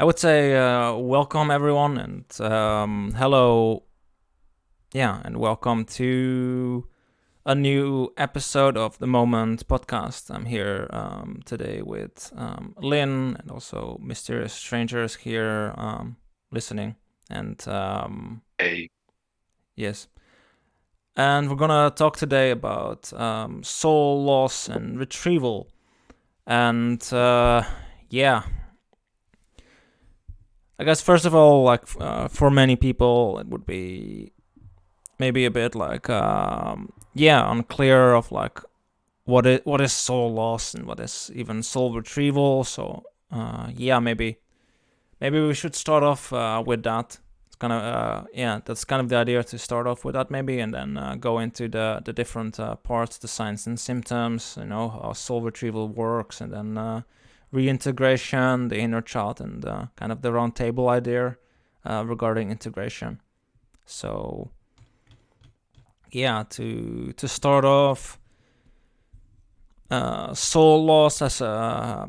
I would say welcome everyone and hello, and welcome to a new episode of the Moment podcast. I'm here today with Lynn and also Mysterious Strangers here listening. And Hey. yes, and we're gonna talk today about soul loss and retrieval. And yeah, I guess first of all, like for many people, it would be maybe a bit like unclear of like what is soul loss and what is even soul retrieval. So maybe we should start off with that. It's kind of that's kind of the idea, to start off with that maybe, and then go into the different parts, the signs and symptoms, how soul retrieval works, and then reintegration, the inner child, and kind of the round table idea regarding integration. So to start off, soul loss as a,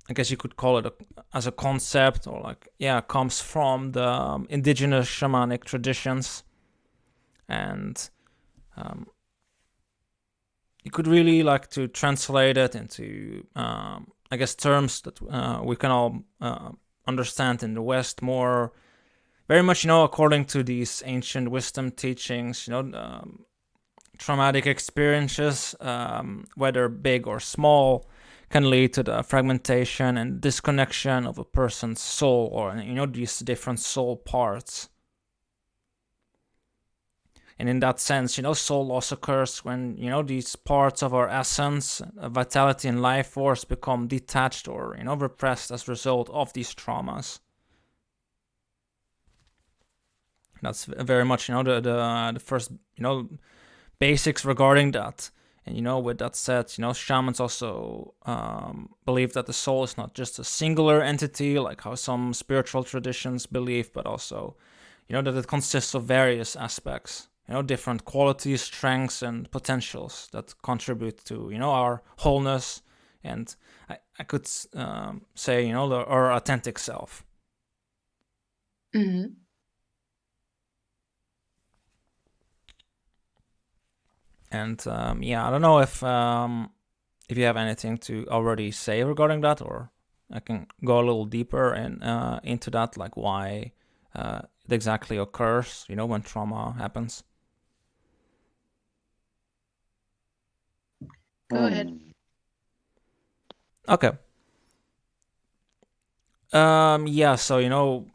I guess you could call it as a concept, or like comes from the indigenous shamanic traditions. And you could really like to translate it into I guess terms that we can all understand in the West more, very much according to these ancient wisdom teachings. Traumatic experiences, whether big or small, can lead to the fragmentation and disconnection of a person's soul, or these different soul parts. And in that sense, soul loss occurs when these parts of our essence, vitality, and life force become detached or repressed as a result of these traumas. That's very much the first basics regarding that. And with that said, shamans also believe that the soul is not just a singular entity, like how some spiritual traditions believe, but also, that it consists of various aspects, different qualities, strengths, and potentials that contribute to, our wholeness, and I could say, our authentic self. Mm-hmm. And I don't know if you have anything to already say regarding that, or I can go a little deeper and into that, like why it exactly occurs, when trauma happens. Go ahead. Okay. So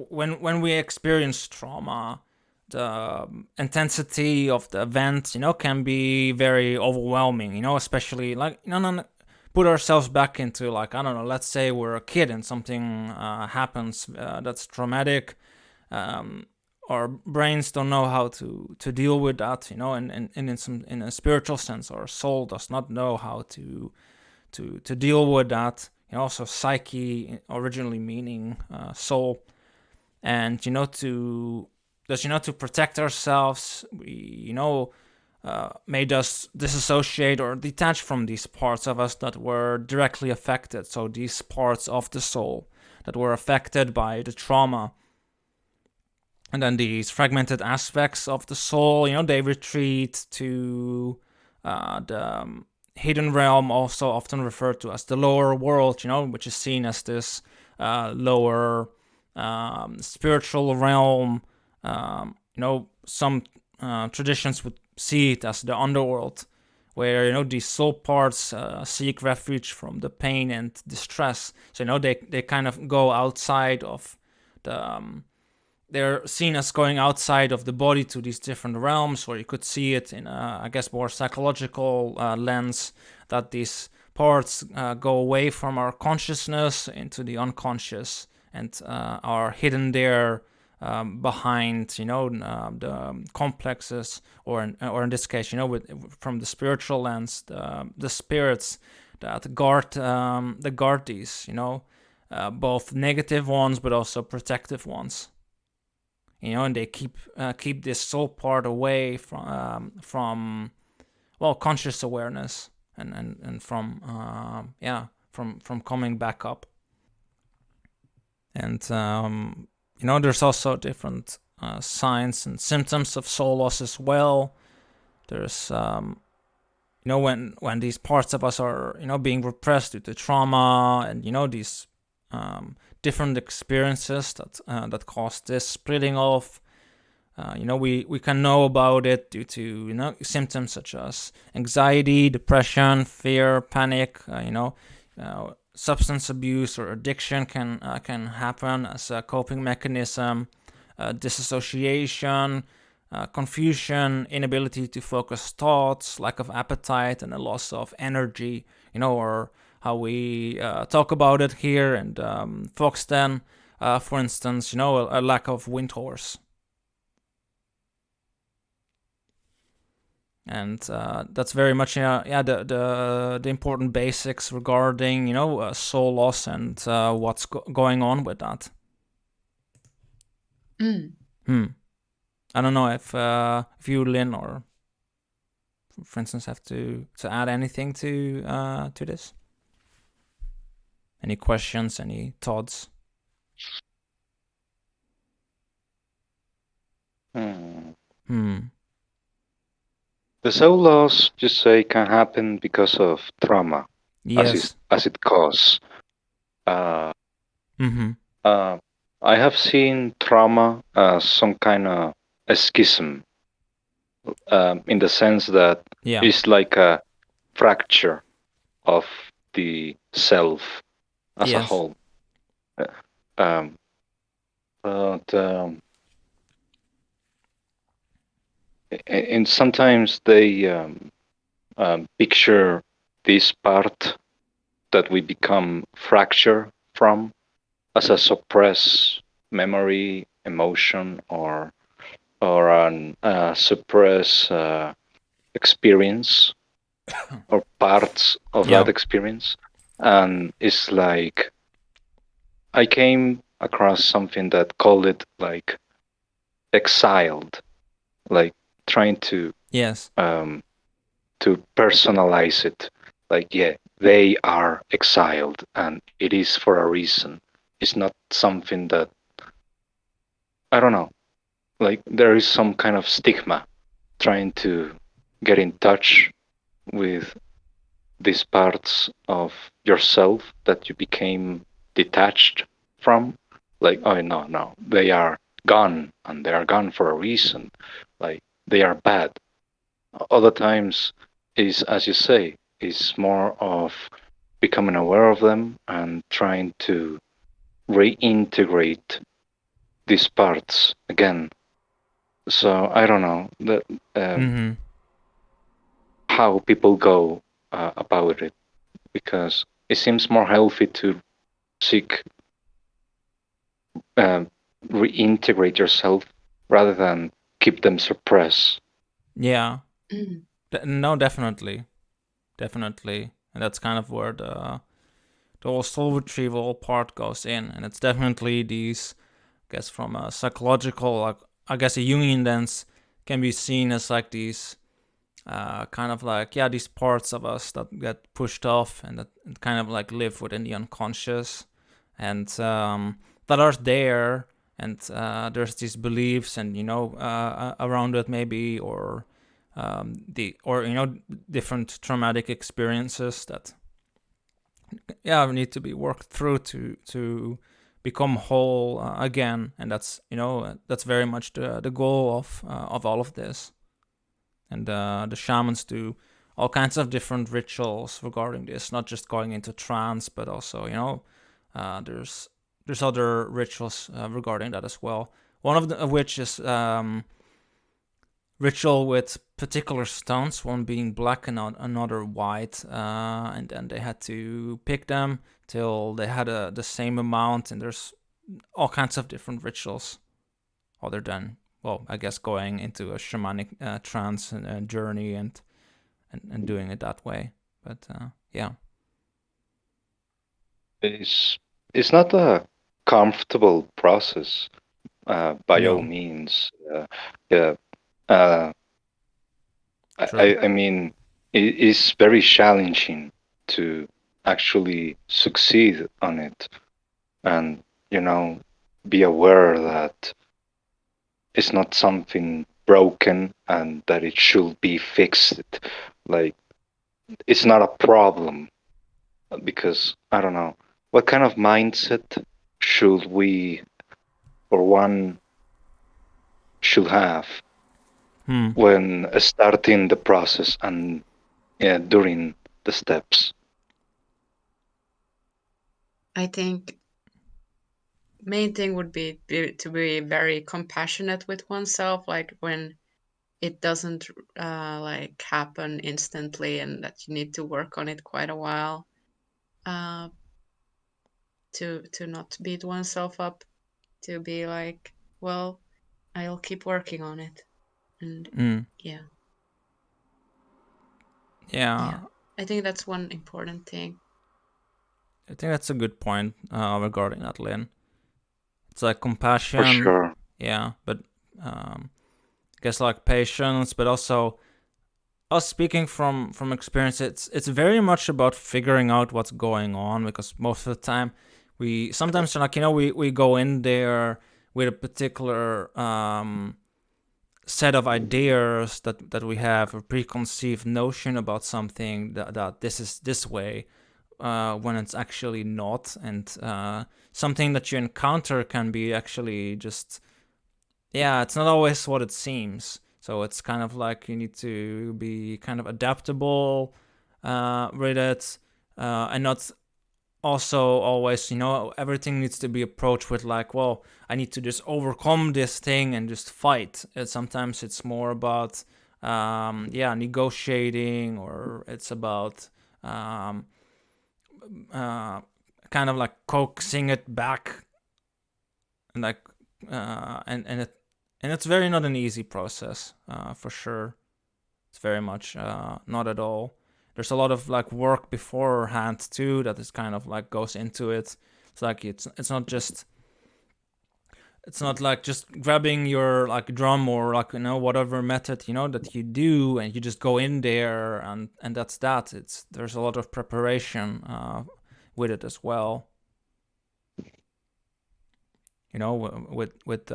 when we experience trauma, the intensity of the event, can be very overwhelming. Especially like put ourselves back into, like, I don't know. Let's say we're a kid and something happens that's traumatic. Our brains don't know how to deal with that. And in a spiritual sense, our soul does not know how to deal with that. Also psyche, originally meaning soul, and to protect ourselves, we made us disassociate or detach from these parts of us that were directly affected. So these parts of the soul that were affected by the trauma, and then these fragmented aspects of the soul, they retreat to the hidden realm, also often referred to as the lower world, which is seen as this lower spiritual realm. Some traditions would see it as the underworld, where these soul parts seek refuge from the pain and distress. So they kind of go outside of the they're seen as going outside of the body to these different realms, or you could see it in a, I guess, more psychological lens, that these parts go away from our consciousness into the unconscious, and are hidden there behind, the complexes, or in this case, from the spiritual lens, the spirits that guard these, both negative ones but also protective ones. And they keep this soul part away from conscious awareness, and from coming back up. And there's also different signs and symptoms of soul loss as well. There's when these parts of us are being repressed due to trauma, and these different experiences that cause this splitting off. We can know about it due to symptoms such as anxiety, depression, fear, panic. Substance abuse or addiction can happen as a coping mechanism. Disassociation, confusion, inability to focus thoughts, lack of appetite, and a loss of energy. Or how we talk about it here, and Foxton, for instance, a lack of wind horse. And that's very much the important basics regarding soul loss and what's going on with that. I don't know if you, Lynn, or for instance, have to add anything to this. Any questions? Any thoughts? The soul loss, just say, can happen because of trauma, Yes. as it causes. I have seen trauma as some kind of a schism, in the sense that it's like a fracture of the self as a whole. And sometimes they picture this part that we become fracture from as a suppressed memory, emotion, or an suppressed experience or parts of that experience. And it's like I came across something that called it like exiled, like trying to to personalize it. Like, yeah, they are exiled, and it is for a reason. It's not something that, I don't know, like there is some kind of stigma trying to get in touch with these parts of yourself that you became detached from. Like, oh no, they are gone, and they are gone for a reason. Like, they are bad. Other times is, as you say, is more of becoming aware of them and trying to reintegrate these parts again. So I don't know that how people go about it, because it seems more healthy to seek reintegrate yourself rather than keep them suppressed. Yeah. No, definitely, and that's kind of where the whole soul retrieval part goes in, and it's definitely these, I guess, from a psychological, like, I guess a Jungian lens, can be seen as like these kind of like these parts of us that get pushed off and that kind of like live within the unconscious, and that are there, and there's these beliefs and around it maybe, or different traumatic experiences that need to be worked through to become whole again, and that's that's very much the goal of all of this. And the shamans do all kinds of different rituals regarding this, not just going into trance, but also there's other rituals regarding that as well. One of which is ritual with particular stones, one being black and another white, and then they had to pick them till they had the same amount. And there's all kinds of different rituals other than, well, I guess going into a shamanic trance and journey and doing it that way. But it's not a comfortable process by all means. I mean, it is very challenging to actually succeed on it, and you know, be aware that it's not something broken and that it should be fixed. Like, it's not a problem because I don't know what kind of mindset should we or one should have Hmm. when starting the process and during the steps. I think main thing would be to be very compassionate with oneself, like when it doesn't like happen instantly, and that you need to work on it quite a while. Uh, to not beat oneself up, to be like, well, I'll keep working on it, and Hmm. yeah, Yeah, yeah. I think that's one important thing. I think that's a good point regarding that, Lynn. It's like For compassion, sure. yeah, but I guess like patience, but also us speaking from experience. It's very much about figuring out what's going on, because most of the time we sometimes like we go in there with a particular set of ideas that we have a preconceived notion about something that this is this way when it's actually not, and something that you encounter can be actually just, yeah, it's not always what it seems. So it's kind of like you need to be kind of adaptable with it, and not also always, everything needs to be approached with like, well, I need to just overcome this thing and just fight. Sometimes it's more about, yeah, negotiating, or it's about um, uh, kind of like coaxing it back, and like, and it's very not an easy process, for sure. It's very much not at all. There's a lot of like work beforehand too that is kind of like goes into it. It's like it's not just, it's not like just grabbing your like drum, or like whatever method that you do, and you just go in there, and that's that. It's There's a lot of preparation with it as well. With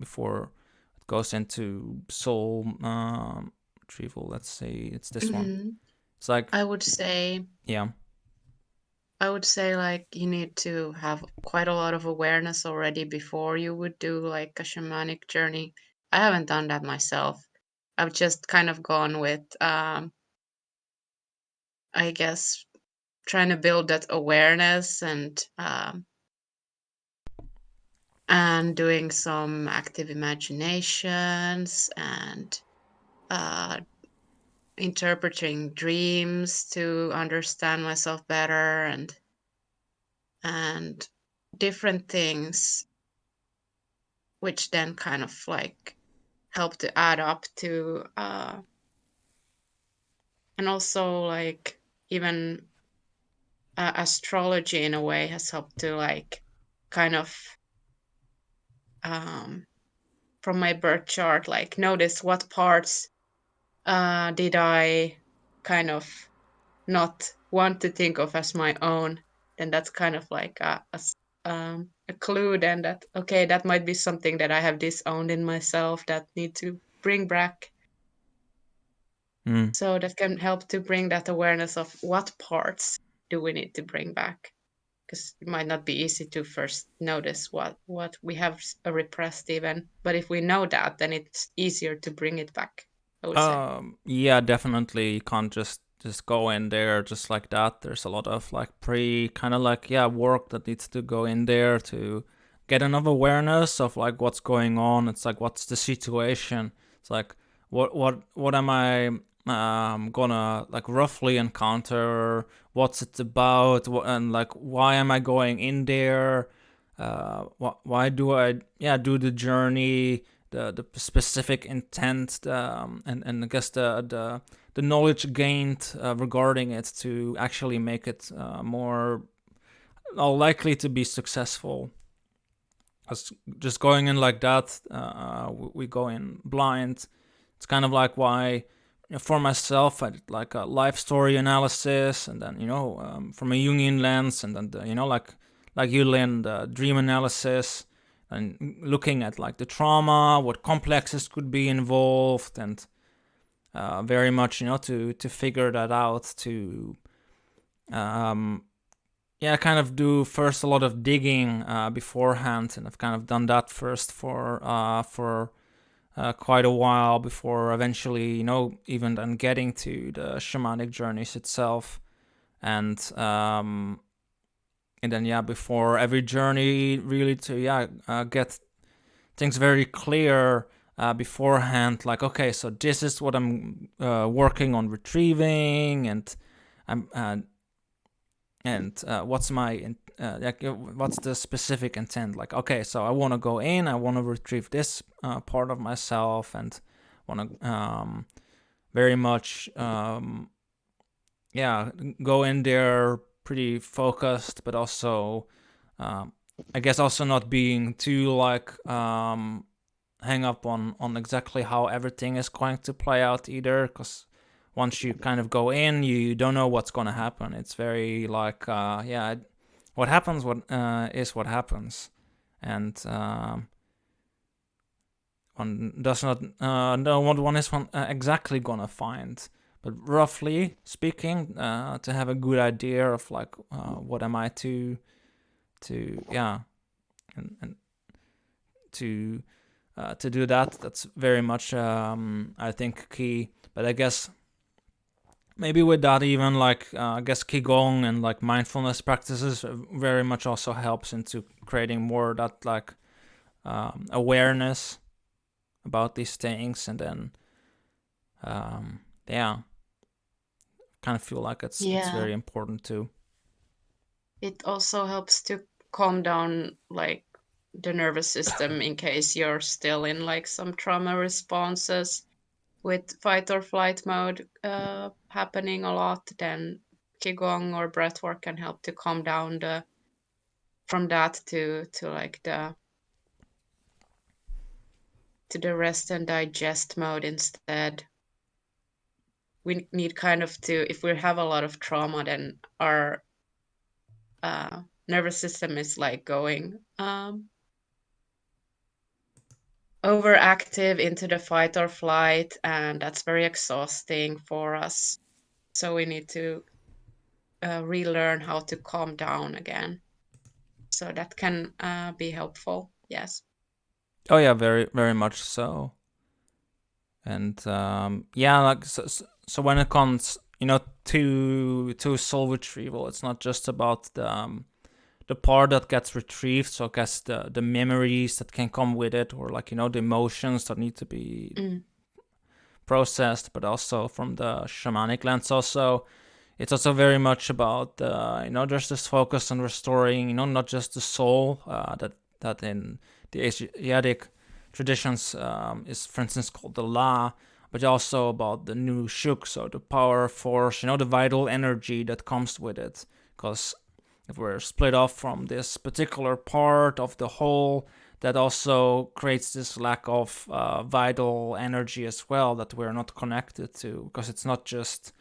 before it goes into soul retrieval. Let's say it's this one. Hmm. It's like, I would say yeah. like you need to have quite a lot of awareness already before you would do like a shamanic journey. I haven't done that myself. I've just kind of gone with I guess trying to build that awareness, and doing some active imaginations, and uh, interpreting dreams to understand myself better, and different things, which then kind of like help to add up to and also like even astrology in a way has helped to like kind of um, from my birth chart like notice what parts did I kind of not want to think of as my own. Then that's kind of like a clue then that okay, that might be something that I have disowned in myself that need to bring back. Mm. So that can help to bring that awareness of what parts do we need to bring back, because it might not be easy to first notice what we have repressed even, but if we know that, then it's easier to bring it back, I would say. Yeah, definitely. You can't just go in there just like that. There's a lot of like kind of like, yeah, work that needs to go in there to get enough awareness of like what's going on. It's like, what's the situation? It's like, what am I gonna like roughly encounter? What's it about? And like, why am I going in there? Why do I, yeah, do the journey? The specific intent, and I guess the knowledge gained regarding it to actually make it more likely to be successful. As just going in like that, we go in blind. It's kind of like why, for myself, I did like a life story analysis, and then from a Jungian lens, and then like like you learn the dream analysis and looking at like the trauma, what complexes could be involved, and very much to figure that out, to kind of do first a lot of digging beforehand, and I've kind of done that first for quite a while before eventually even then getting to the shamanic journeys itself, and then before every journey really to get things very clear beforehand, like, okay, so this is what I'm working on retrieving, and I'm what's my what's the specific intent, like, okay, so I want to go in, I want to retrieve this part of myself, and want to very much go in there pretty focused, but also I guess also not being too like hang up on exactly how everything is going to play out either, because once you kind of go in, you don't know what's going to happen. It's very like what happens is what happens, and one does not know what one is exactly gonna find, but roughly speaking, to have a good idea of like what am I to and to do that. That's very much I think key. But I guess maybe with that, even like I guess qigong and like mindfulness practices very much also helps into creating more that like awareness about these things, and then kind of feel like it's very important too. It also helps to calm down like the nervous system in case you're still in like some trauma responses with fight or flight mode happening a lot. Then qigong or breathwork can help to calm down the from that to like the rest and digest mode instead. We need kind of to, if we have a lot of trauma, then our nervous system is like going overactive into the fight or flight, and that's very exhausting for us. So we need to relearn how to calm down again. So that can be helpful. Yes. Oh yeah, very very much so. And like so when it comes to soul retrieval, it's not just about the part that gets retrieved, so I guess the memories that can come with it, or like the emotions that need to be processed, but also from the shamanic lens also. It's also very much about there's this focus on restoring not just the soul that in the Asiatic traditions is, for instance, called the La, but also about the new shuk, so the power, force, the vital energy that comes with it. Because if we're split off from this particular part of the whole, that also creates this lack of vital energy as well that we're not connected to, because it's not just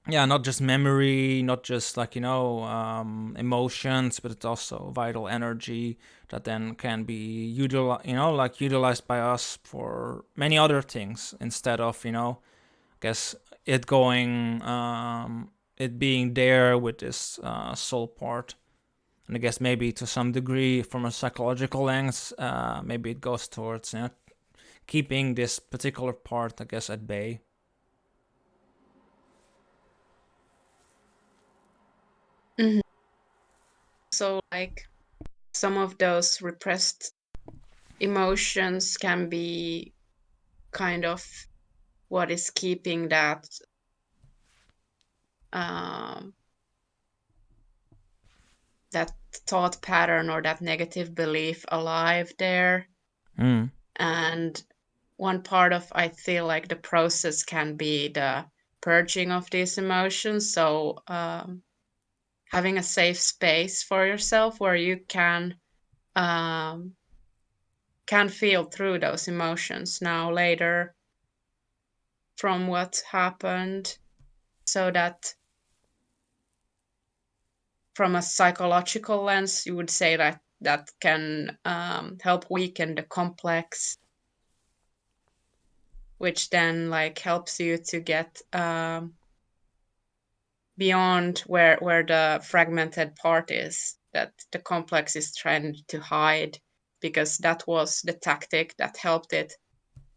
not just memory, not just like emotions, but it's also vital energy that then can be utilized by us for many other things, instead of I guess it going it being there with this soul part. And I guess maybe to some degree, from a psychological lens, maybe it goes towards keeping this particular part, I guess, at bay. So like some of those repressed emotions can be kind of what is keeping that um, that thought pattern or that negative belief alive there. And one part of, I feel like, the process can be the purging of these emotions. So having a safe space for yourself where you can feel through those emotions now later from what happened, so that from a psychological lens, you would say that that can help weaken the complex, which then like helps you to get beyond where the fragmented part is, that the complex is trying to hide, because that was the tactic that helped it,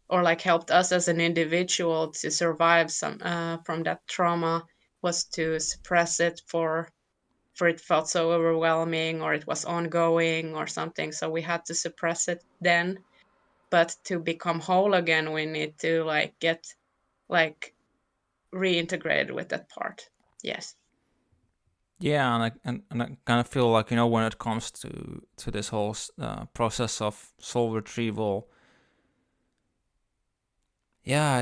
or like helped us as an individual to survive some from that trauma, was to suppress it for it felt so overwhelming, or it was ongoing or something, so we had to suppress it then. But to become whole again, we need to like get like reintegrated with that part. Yes. Yeah, and I kind of feel like, you know, when it comes to this whole process of soul retrieval, yeah,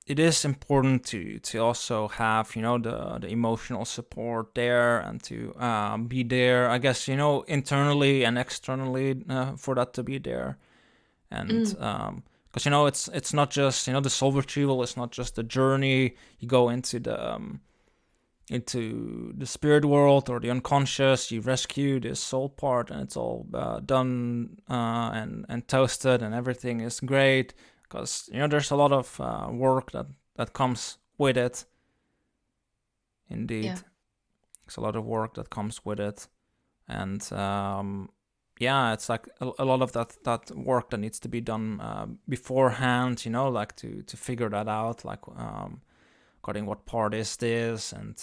it is important to also have, you know, the emotional support there, and to be there, I guess, you know, internally and externally, for that to be there. And because, you know, it's not just, you know, the soul retrieval is not just the journey. You go into the spirit world or the unconscious, you rescue this soul part, and it's all done and toasted, and everything is great, because, you know, there's a lot of work that comes with it. Indeed, Yeah. there's a lot of work that comes with it. And yeah, it's like a lot of that work that needs to be done beforehand, you know, like to figure that out, like according what part is this. And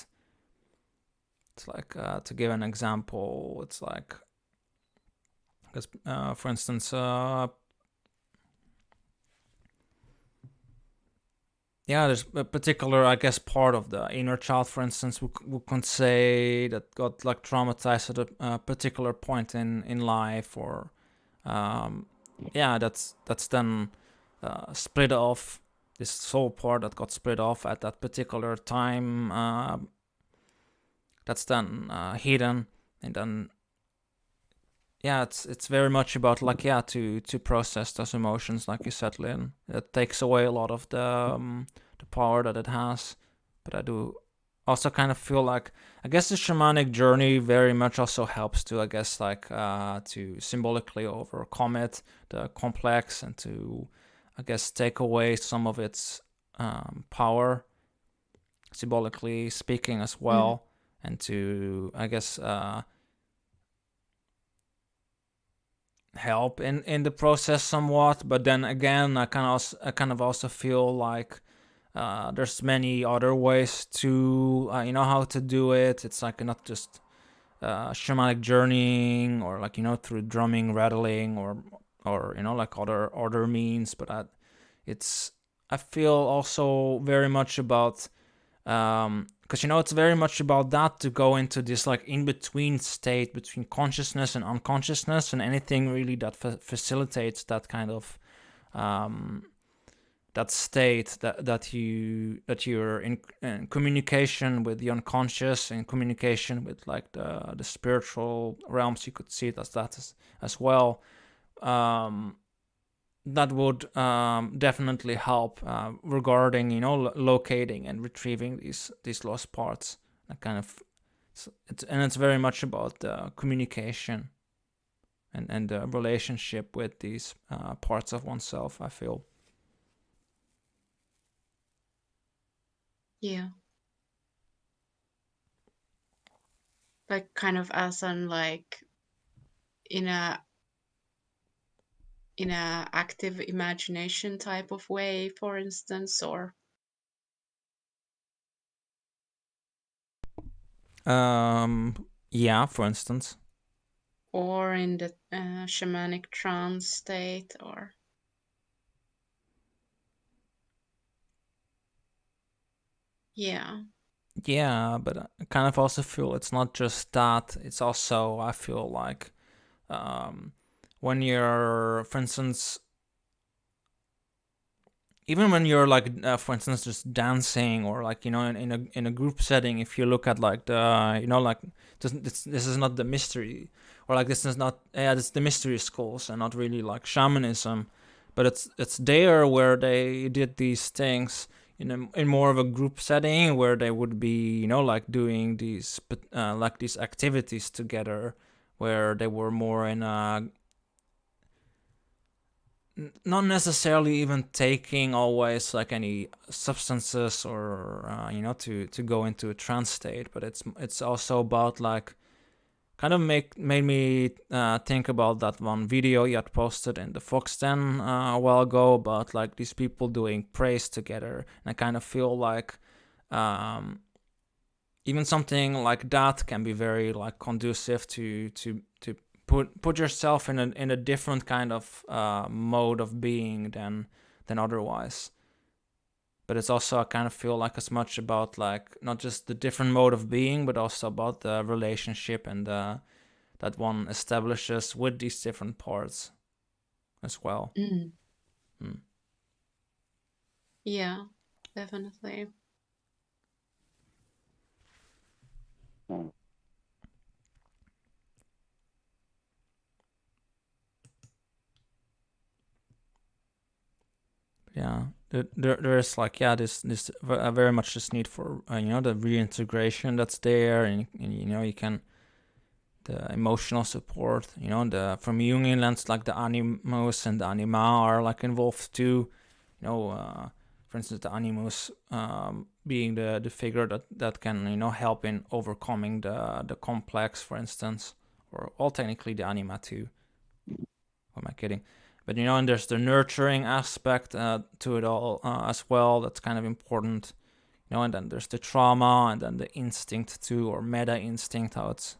it's like, to give an example, it's like, because for instance, yeah, there's a particular, I guess, part of the inner child, for instance, we can say, that got like traumatized at a particular point in life, or yeah, that's then split off. This soul part that got split off at that particular time, that's then hidden, and then, yeah, it's very much about, like, yeah, to process those emotions, like you said, Lynn. It takes away a lot of the power that it has. But I do also kind of feel like, I guess the shamanic journey very much also helps to, I guess, like, to symbolically overcome it, the complex, and to, I guess, take away some of its power, symbolically speaking, as well, and to, I guess, help in the process somewhat. But then again, I kind of also feel like there's many other ways to, you know, how to do it. It's like not just shamanic journeying, or like, you know, through drumming, rattling, or you know, like other means. But it's I feel also very much about, because, you know, it's very much about that, to go into this like in between state between consciousness and unconsciousness, and anything really that facilitates that kind of that state, that you're in communication with the unconscious, in communication with like the spiritual realms. You could see it as that as well. That would definitely help regarding, you know, locating and retrieving these lost parts. That kind of, it's very much about the communication and the relationship with these parts of oneself, I feel. Yeah. Like kind of as an like in a active imagination type of way, for instance, Yeah, for instance. or in the shamanic trance state, or yeah. Yeah, but I kind of also feel it's not just that. It's also, I feel like, when you're, for instance, even when you're like, for instance, just dancing, or like, you know, in a group setting, if you look at like the, you know, like, this is not the mystery, or like, this is not, yeah, it's the mystery schools, and not really like shamanism, but it's there where they did these things. in more of a group setting where they would be, like doing these activities together, where they were more in a, not necessarily even taking always like any substances or to go into a trance state, but it's also about like kind of made me think about that one video you had posted in the Fox Den a while ago about like these people doing praise together, and I kind of feel like even something like that can be very like conducive to put yourself in a different kind of mode of being than otherwise. But it's also, I kind of feel like, as much about like not just the different mode of being, but also about the relationship and that one establishes with these different parts as well. Yeah, definitely. Yeah, there's like, yeah, this very much this need for the reintegration that's there, and you can, the emotional support, from Jungian lens, like the animus and the anima are like involved too. For instance, the animus being the figure that can help in overcoming the complex, for instance, or all technically the anima too. What am I kidding? But and there's the nurturing aspect to it all as well. That's kind of important. And then there's the trauma, and then the instinct too, or meta instinct, how it's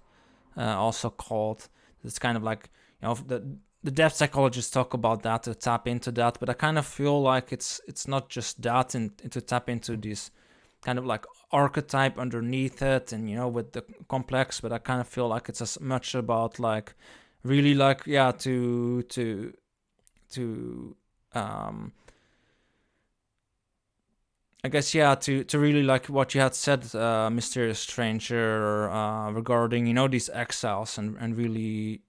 also called. It's kind of like the depth psychologists talk about that, to tap into that, but I kind of feel like it's not just that, and to tap into this kind of like archetype underneath it, and with the complex. But I kind of feel like it's as much about like really like to I guess, to really like what you had said, Mysterious Stranger, regarding these exiles, and really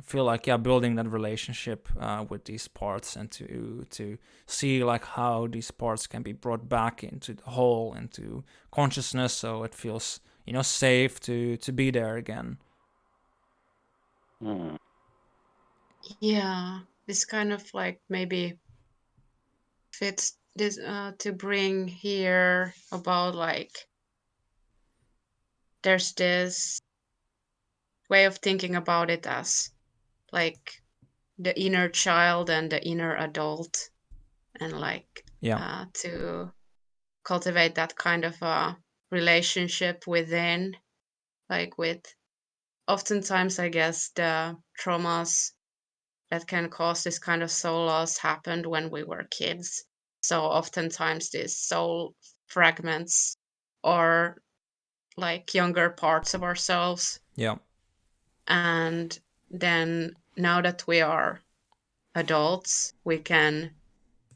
feel like, building that relationship with these parts, and to see like how these parts can be brought back into the whole, into consciousness, so it feels safe to be there again. Yeah, this kind of like maybe fits this to bring here about like there's this way of thinking about it as like the inner child and the inner adult, and like to cultivate that kind of a relationship within, like with oftentimes I guess the traumas that can cause this kind of soul loss happened when we were kids. So oftentimes these soul fragments are like younger parts of ourselves. Yeah. And then now that we are adults, we can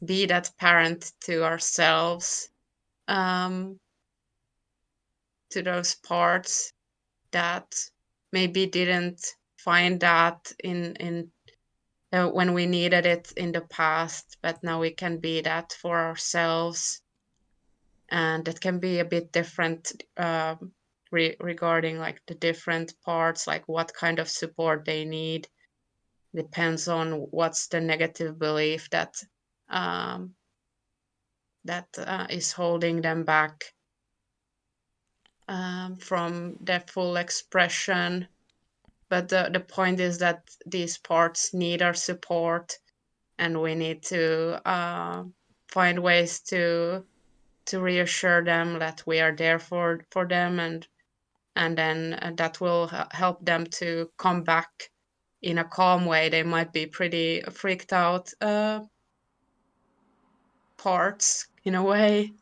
be that parent to ourselves, to those parts that maybe didn't find that in when we needed it in the past, but now we can be that for ourselves. And it can be a bit different regarding like the different parts, like what kind of support they need. Depends on what's the negative belief um, that is holding them back from their full expression. But the point is that these parts need our support, and we need to find ways to reassure them that we are there for them, and then that will help them to come back in a calm way. They might be pretty freaked out parts in a way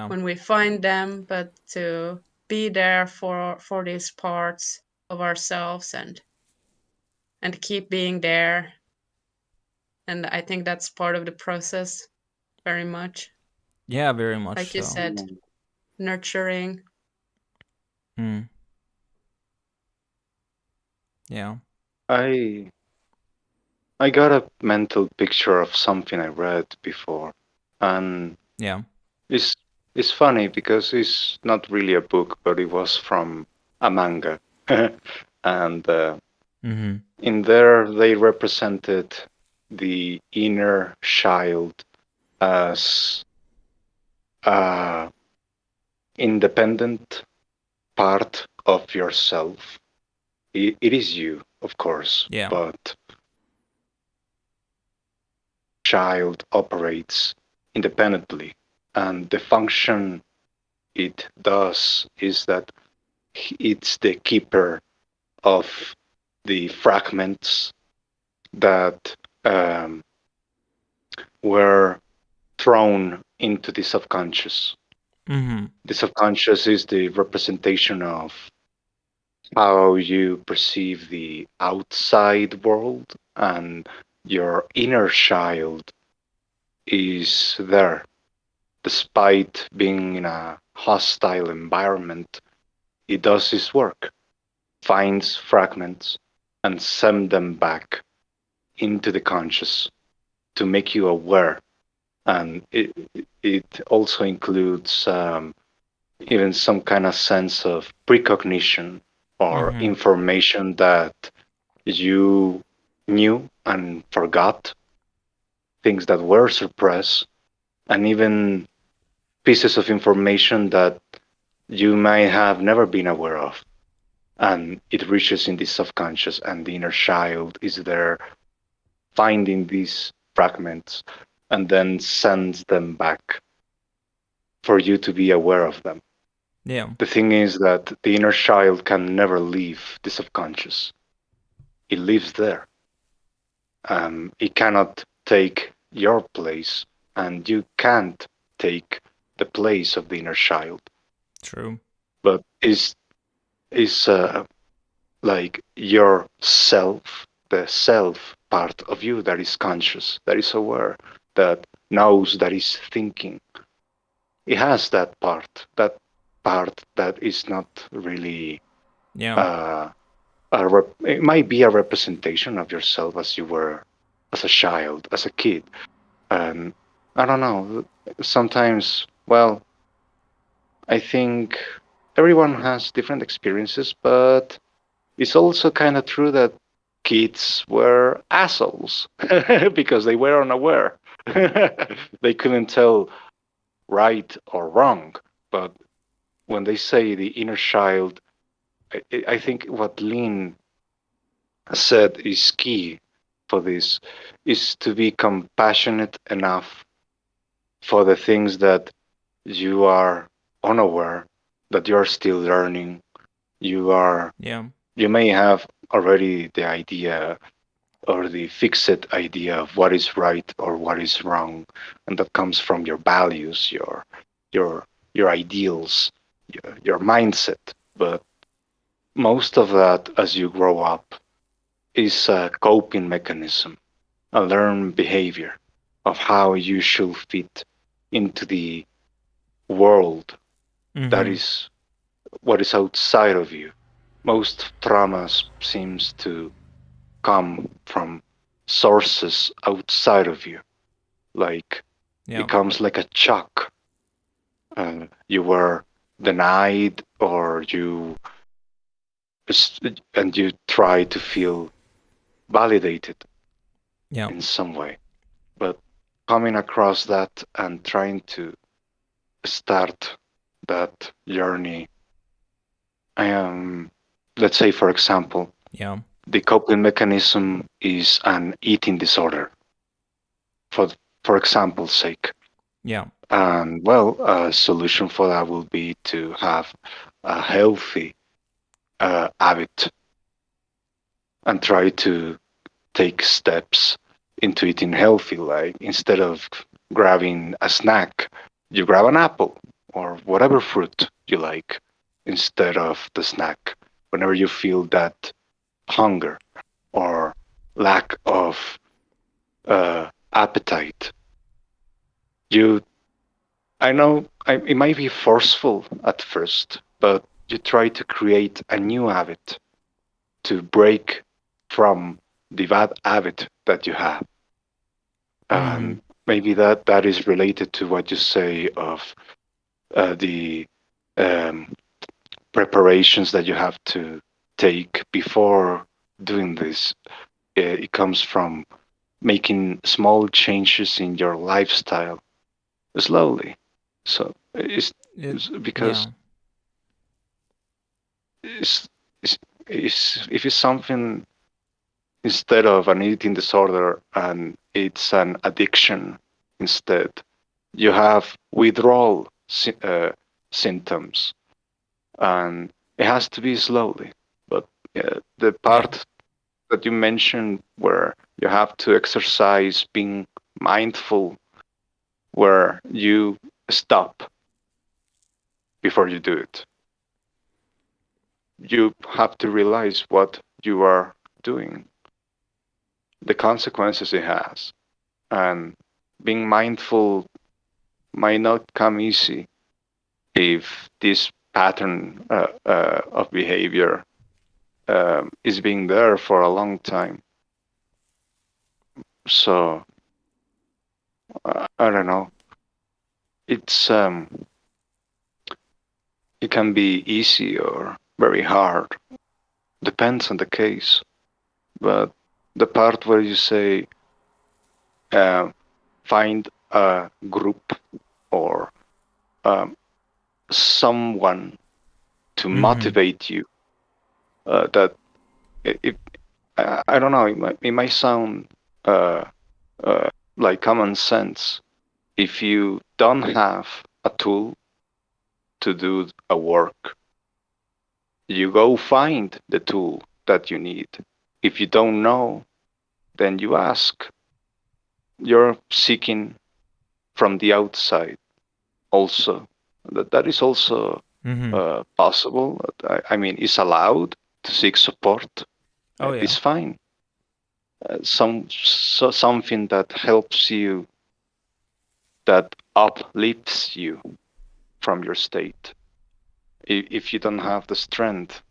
when we find them, but to be there for these parts of ourselves, and keep being there. And I think that's part of the process very much. Yeah, very much Like you so. said, nurturing. Yeah. I got a mental picture of something I read before, and Yeah. It's it's funny because it's not really a book, but it was from a manga, and Mm-hmm. in there they represented the inner child as a independent part of yourself. It is you, of course, Yeah. but child operates independently, and the function it does is that it's the keeper of the fragments that um, were thrown into the subconscious. Mm-hmm. The subconscious is the representation of how you perceive the outside world, and your inner child is there. Despite being in a hostile environment, it does its work, finds fragments, and send them back into the conscious to make you aware. And it also includes even some kind of sense of precognition or Mm-hmm. information that you knew and forgot, things that were suppressed, and even pieces of information that you might have never been aware of. And it reaches in the subconscious, and the inner child is there finding these fragments and then sends them back for you to be aware of them. Yeah. The thing is that the inner child can never leave the subconscious. It lives there. It cannot take your place, and you can't take the place of the inner child. True. But is like your self, the self part of you that is conscious, that is aware, that knows, that is thinking. It has that part that is not really Yeah. uh, it might be a representation of yourself as you were as a child, as a kid. And I don't know, sometimes, well, I think everyone has different experiences, but it's also kind of true that kids were assholes because they were unaware. They couldn't tell right or wrong. But when they say the inner child, I think what Lynn said is key for this is to be compassionate enough for the things that you are unaware, that you're still learning. You are Yeah. you may have already the idea or the fixed idea of what is right or what is wrong, and that comes from your values, your your ideals, your mindset. But most of that, as you grow up, is a coping mechanism, a learned behavior of how you should fit into the world that Mm-hmm. is what is outside of you. Most traumas seems to come from sources outside of you. Like Yeah. it comes like a shock. You were denied, or and you try to feel validated Yeah. in some way. But coming across that and trying to start that journey, I am, let's say, for example, Yeah. the coping mechanism is an eating disorder, for for example's sake. Yeah. And well, a solution for that will be to have a healthy habit and try to take steps into eating healthy. Like instead of grabbing a snack, you grab an apple or whatever fruit you like instead of the snack. Whenever you feel that hunger or lack of appetite, you I know it might be forceful at first, but you try to create a new habit to break from the bad habit that you have. Mm-hmm. maybe that is related to what you say of the um, preparations that you have to take before doing this. It comes from making small changes in your lifestyle slowly. So it's because Yeah. it's, it's, if it's something instead of an eating disorder and it's an addiction instead, you have withdrawal symptoms, and it has to be slowly. But the Yeah. part that you mentioned where you have to exercise being mindful, where you stop before you do it, you have to realize what you are doing, the consequences it has, and being mindful might not come easy if this pattern of behavior is being there for a long time. So I don't know. It's it can be easy or very hard. Depends on the case. But the part where you say uh, find a group or um, someone to Mm-hmm. motivate you, that it, I don't know. It might sound uh, uh, like common sense. If you don't have a tool to do a work, you go find the tool that you need. If you don't know, then you ask. You're seeking from the outside also. That is also Mm-hmm. possible. I mean, it's allowed to seek support. Oh It's yeah. fine. Something that helps you, that uplifts you from your state. If you don't have the strength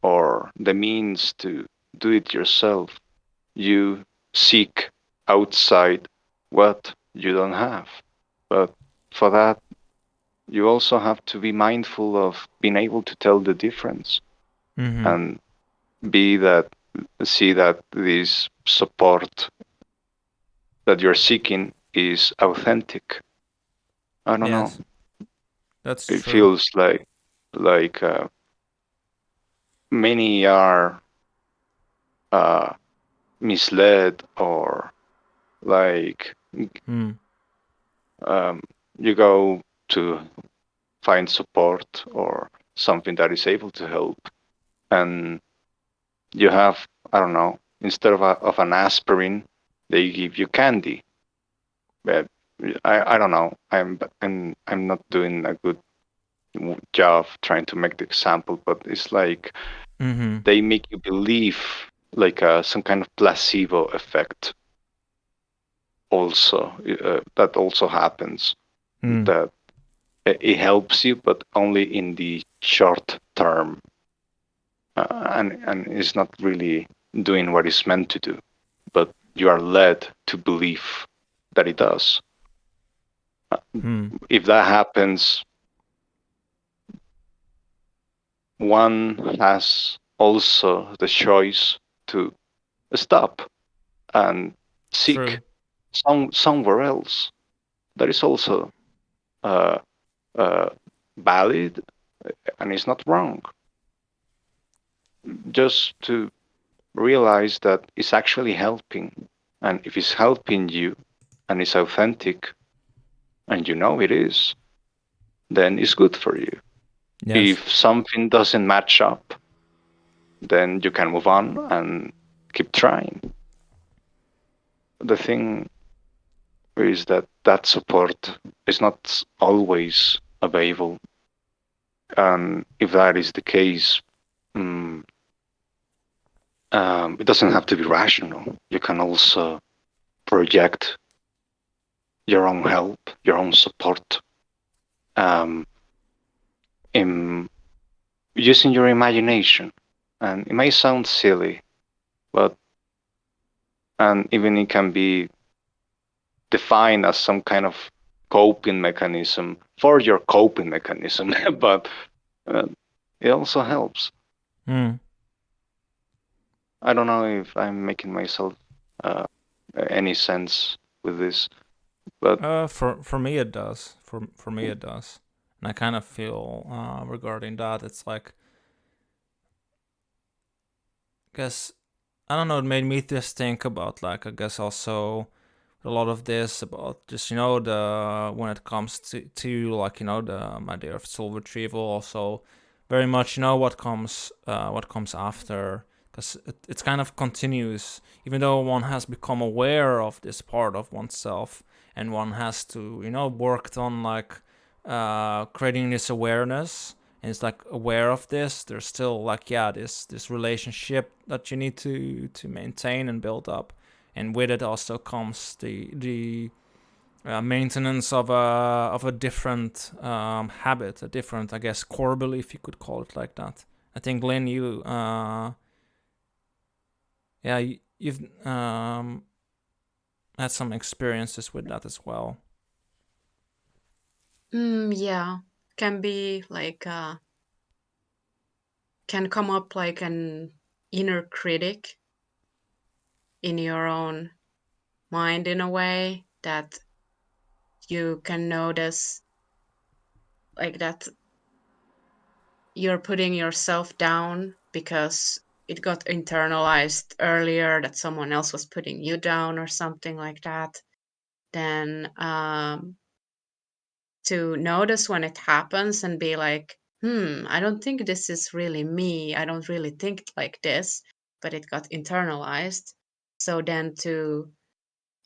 or the means to do it yourself, you seek outside what you don't have. But for that, you also have to be mindful of being able to tell the difference Mm-hmm. and be that see that this support that you're seeking is authentic. I don't know. Yes, that's It true. feels like many are uh, misled, or like Mm. um, you go to find support or something that is able to help, and you have, I don't know, instead of an aspirin, they give you candy. But I don't know. I'm not doing a good job trying to make the example, but it's like Mm-hmm. they make you believe like some kind of placebo effect. Also, that also happens. Mm. That it helps you, but only in the short term, and it's not really doing what it's meant to do. But you are led to believe that it does. Uh, Mm. If that happens, one has also the choice to stop and seek True. somewhere else. That is also uh, uh, valid, and it's not wrong. Just to realize that it's actually helping, and if it's helping you and it's authentic, and you know it is, then it's good for you. Yes. If something doesn't match up, then you can move on and keep trying. The thing is that that support is not always available. And if that is the case, mm, it doesn't have to be rational. You can also project your own help, your own support, um, in using your imagination. And it may sound silly, but and even it can be defined as some kind of coping mechanism for your coping mechanism, but it also helps. Mm. I don't know if I'm making myself any sense with this, but For me it does. For me it does, and I kind of feel regarding that it's like, guess I don't know. It made me just think about like I guess also a lot of this about just the when it comes to like the idea of soul retrieval also very much what comes after, because it's kind of continuous even though one has become aware of this part of oneself and one has to worked on like creating this awareness and it's like aware of this. There's still like this relationship that you need to maintain and build up, and with it also comes the maintenance of a different habit, a different, I guess, core belief, you could call it like that. I think Lynn, you've had some experiences with that as well. Yeah, can be like can come up like an inner critic in your own mind in a way that you can notice, like that you're putting yourself down because it got internalized earlier that someone else was putting you down or something like that. Then to notice when it happens and be like, I don't think this is really me. I don't really think like this, but it got internalized. So then to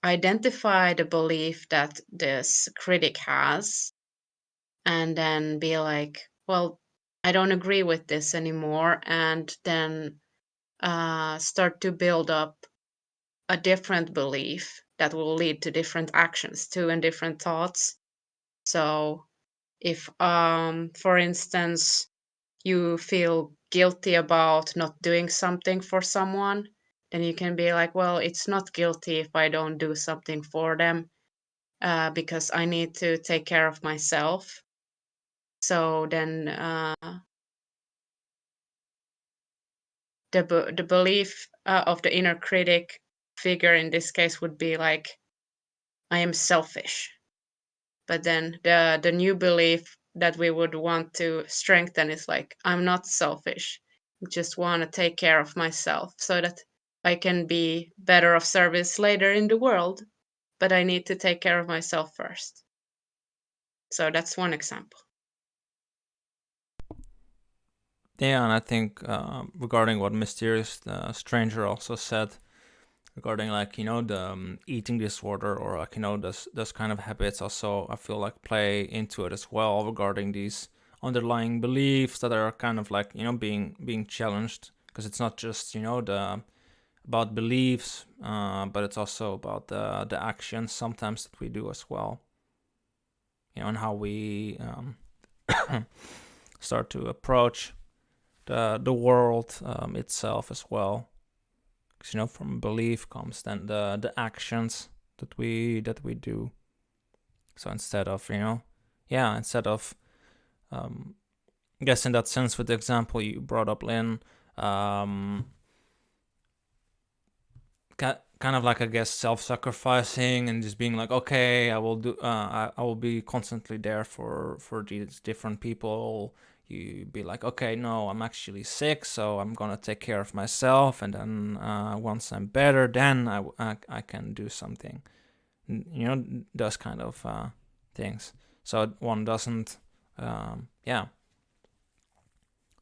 identify the belief that this critic has and then be like, well, I don't agree with this anymore. And then start to build up a different belief that will lead to different actions too and different thoughts. So if, for instance, you feel guilty about not doing something for someone, then you can be like, well, it's not guilty if I don't do something for them because I need to take care of myself. So then the belief of the inner critic figure in this case would be like, I am selfish. But then the new belief that we would want to strengthen is like, I'm not selfish. I just want to take care of myself so that I can be better of service later in the world. But I need to take care of myself first. So that's one example. Yeah, and I think regarding what Mysterious Stranger also said regarding like the eating disorder or like those kind of habits also I feel like play into it as well regarding these underlying beliefs that are kind of like being challenged, because it's not just the about beliefs but it's also about the actions sometimes that we do as well, and how we start to approach the world itself as well. Because from belief comes then the actions that we do. So instead of I guess in that sense with the example you brought up, Lynn, kind of like I guess self-sacrificing and just being like, okay, I will do I will be constantly there for these different people. You be like, okay, no, I'm actually sick, so I'm gonna take care of myself, and then once I'm better, then I can do something. Those kind of things. So one doesn't, yeah.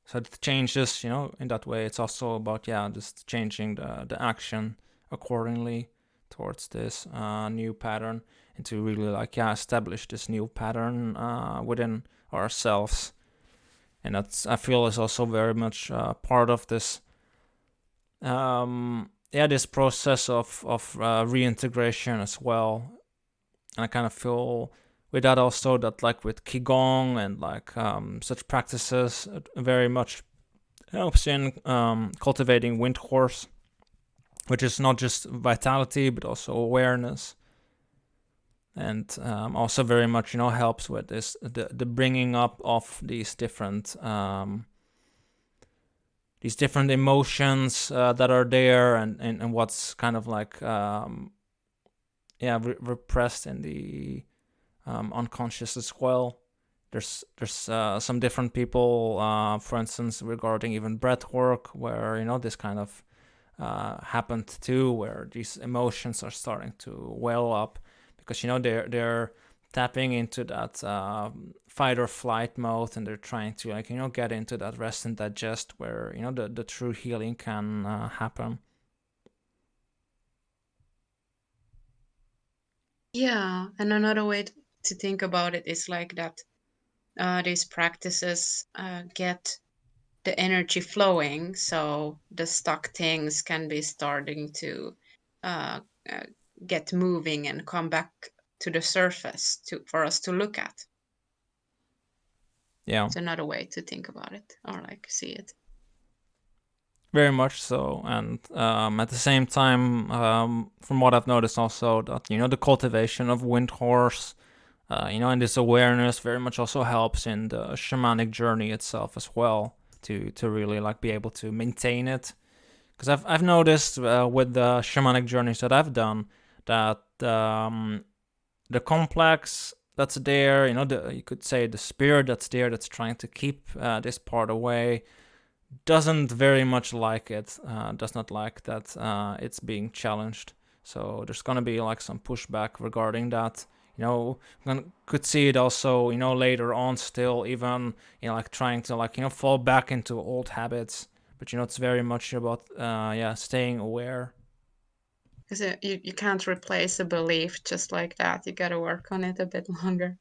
So it changes, in that way. It's also about just changing the action accordingly towards this new pattern, and to really like establish this new pattern within ourselves. And that's, I feel, is also very much part of this this process of reintegration as well. And I kind of feel with that also that like with qigong and like such practices, it very much helps in cultivating wind horse, which is not just vitality but also awareness. and also very much helps with this the bringing up of these different emotions that are there, and what's kind of like repressed in the unconscious as well. There's some different people, for instance, regarding even breath work, where this kind of happened too, where these emotions are starting to well up, because they're tapping into that fight or flight mode, and they're trying to get into that rest and digest, where the true healing can happen. Yeah, and another way to think about it is like that these practices get the energy flowing, so the stuck things can be starting to uh, uh, get moving and come back to the surface for us to look at. Yeah, It's another way to think about it or like see it. very much so. And at the same time, from what I've noticed also, that the cultivation of wind horse, and this awareness very much also helps in the shamanic journey itself as well, to really like be able to maintain it. Because I've noticed with the shamanic journeys that I've done, that the complex that's there, you could say the spirit that's there, that's trying to keep this part away, doesn't very much like it. Does not like that it's being challenged. So there's gonna be like some pushback regarding that. Could see it also, later on still, even, like trying to like, fall back into old habits. But, it's very much about, staying aware. Because you can't replace a belief just like that. You got to work on it a bit longer.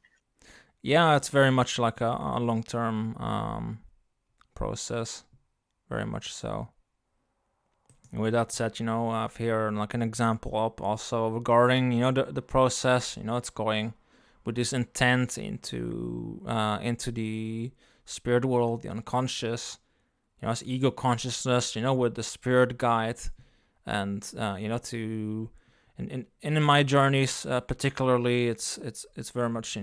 Yeah, it's very much like a long-term process. Very much so. And with that said, I've here like an example up also regarding, the process, it's going with this intent into the spirit world, the unconscious, as ego consciousness, with the spirit guide, and to in my journeys, particularly, it's very much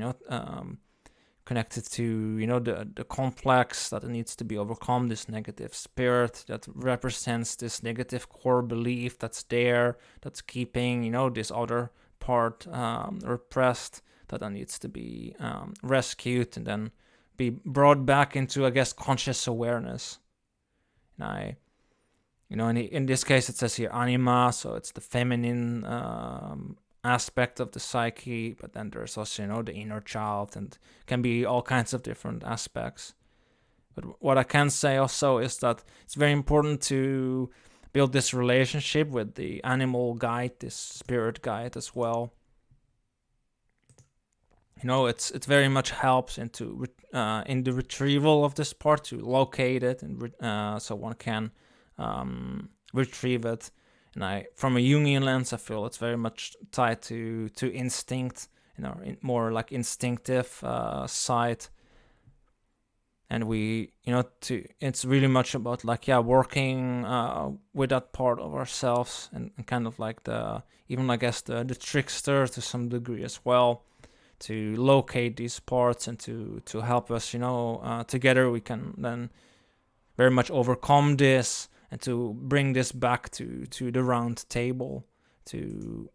connected to the complex that needs to be overcome, this negative spirit that represents this negative core belief that's there, that's keeping this other part repressed, that needs to be rescued and then be brought back into, I guess, conscious awareness. And in this case, it says here anima, so it's the feminine aspect of the psyche, but then there's also the inner child, and can be all kinds of different aspects. But what I can say also is that it's very important to build this relationship with the animal guide, this spirit guide as well. It very much helps in the retrieval of this part, to locate it, and so one can retrieve it. And from a Jungian lens, I feel it's very much tied to instinct, more like instinctive side. And it's really much about like working with that part of ourselves, and kind of like even I guess the trickster to some degree as well, to locate these parts and to help us. Together we can then very much overcome this, and to bring this back to the round table, to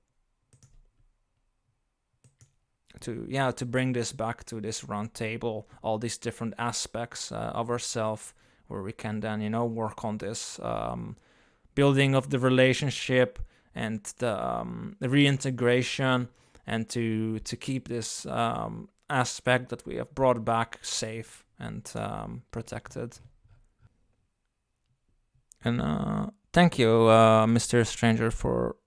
bring this back to this round table, all these different aspects of ourselves, where we can then work on this building of the relationship, and the reintegration, and to keep this aspect that we have brought back safe and protected. And thank you, Mysterious Stranger, for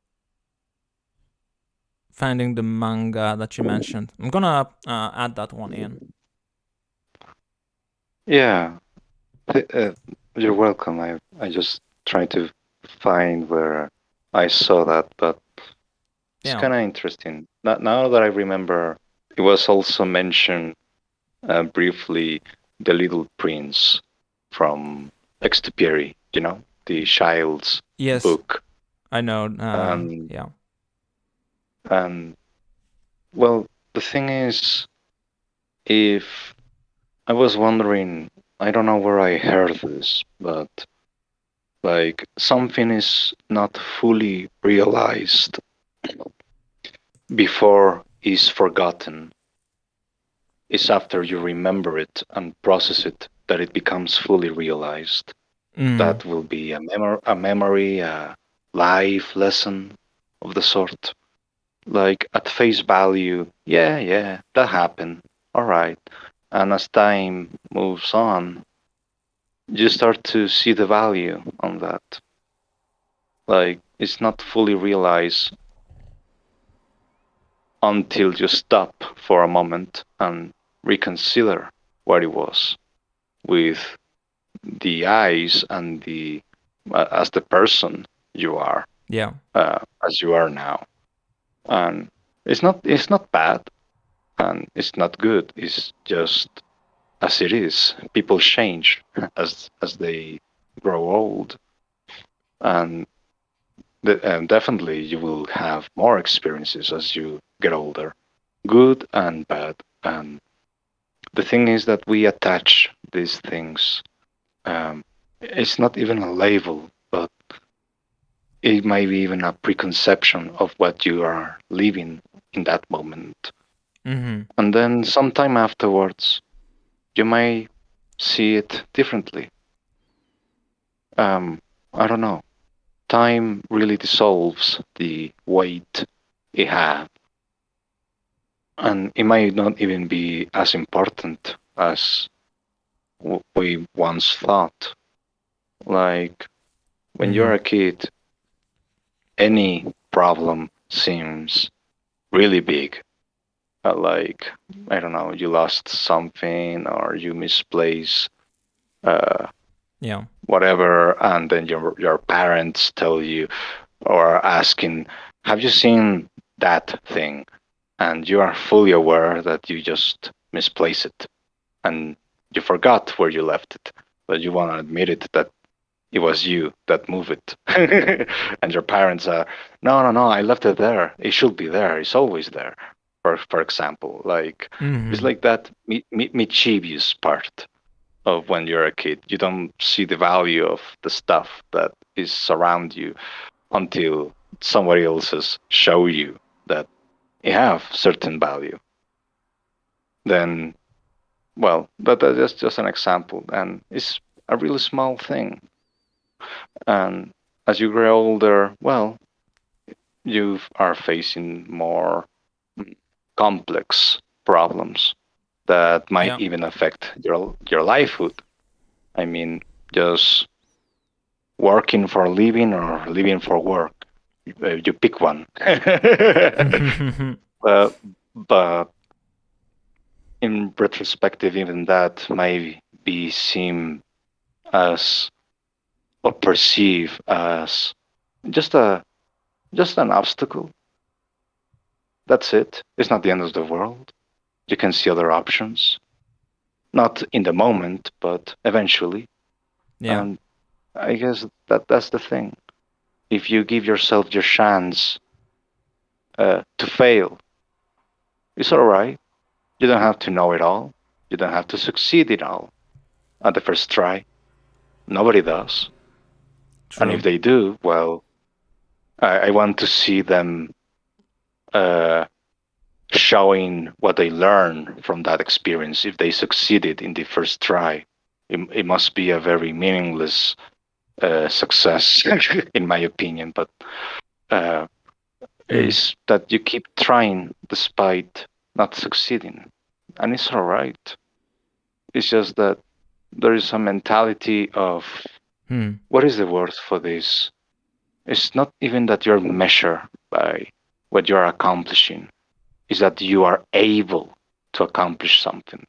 finding the manga that you mentioned. I'm gonna add that one in. Yeah, you're welcome. I just try to find where I saw that, but it's Yeah. kind of interesting. Now that I remember, it was also mentioned briefly, The Little Prince from Exupéry, the child's Yes, book. I know. And Yeah. and Well, the thing is, if I was wondering, I don't know where I heard this, but like something is not fully realized before is forgotten. It's after you remember it and process it that it becomes fully realized. Mm. That will be a memory, a life lesson of the sort. Like at face value, yeah, yeah, that happened. All right. And as time moves on, you start to see the value on that. Like it's not fully realized until you stop for a moment and reconsider what it was with the eyes and the as the person you are, Yeah. as you are now. And it's not bad and it's not good. It's just as it is. People change as they grow old, and definitely you will have more experiences as you get older, good and bad. And the thing is that we attach these things. It's not even a label, but it might be even a preconception of what you are living in that moment. Mm-hmm. And then sometime afterwards, you may see it differently. I don't know. Time really dissolves the weight it had, and it might not even be as important as we once thought. Like when Mm-hmm. you're a kid, any problem seems really big. Like, I don't know, you lost something or you misplace uh, Yeah. whatever, and then your parents tell you or are asking, "Have you seen that thing?" And you are fully aware that you just misplaced it and you forgot where you left it, but you want to admit it that it was you that moved it. And your parents are, no, no, no, I left it there. It should be there. It's always there. For example, like it's Mm-hmm. like that mischievous part of when you're a kid. You don't see the value of the stuff that is around you until somebody else's show you that it have certain value. Then, well, that's just an example, and it's a really small thing. And as you grow older, well, you are facing more complex problems that might Yeah. even affect your livelihood. I mean, just working for a living or living for work. You pick one. but but in retrospective, even that might be seen as or perceived as just a just an obstacle. That's it. It's not the end of the world. You can see other options, not in the moment, but eventually. Yeah. And I guess that's the thing. If you give yourself your chance to fail, it's all right. You don't have to know it all. You don't have to succeed in all at the first try. Nobody does. And if True. they do, well, I want to see them uh, showing what they learn from that experience. If they succeeded in the first try, it must be a very meaningless success, in my opinion. But uh, Mm. is that you keep trying despite not succeeding, and it's all right. It's just that there is a mentality of Mm. what is the word for this? It's not even that you're measured by what you're accomplishing. Is that you are able to accomplish something.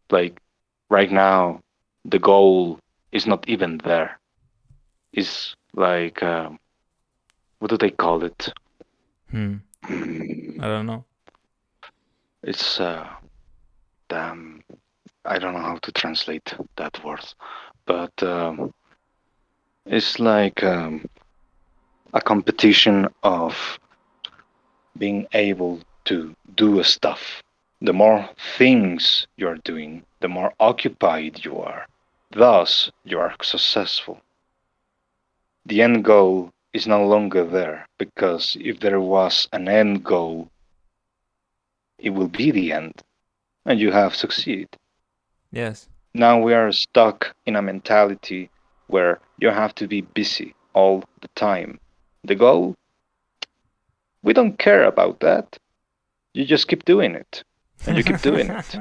Like right now, the goal is not even there. It's like what do they call it? Mm. I don't know. It's damn. I don't know how to translate that word, but it's like a competition of being able. to do stuff. The more things you're doing, the more occupied you are. Thus, you are successful. The end goal is no longer there, because if there was an end goal, it will be the end, and you have succeeded. Yes. Now we are stuck in a mentality where you have to be busy all the time. The goal, we don't care about that. You just keep doing it, and you keep doing it.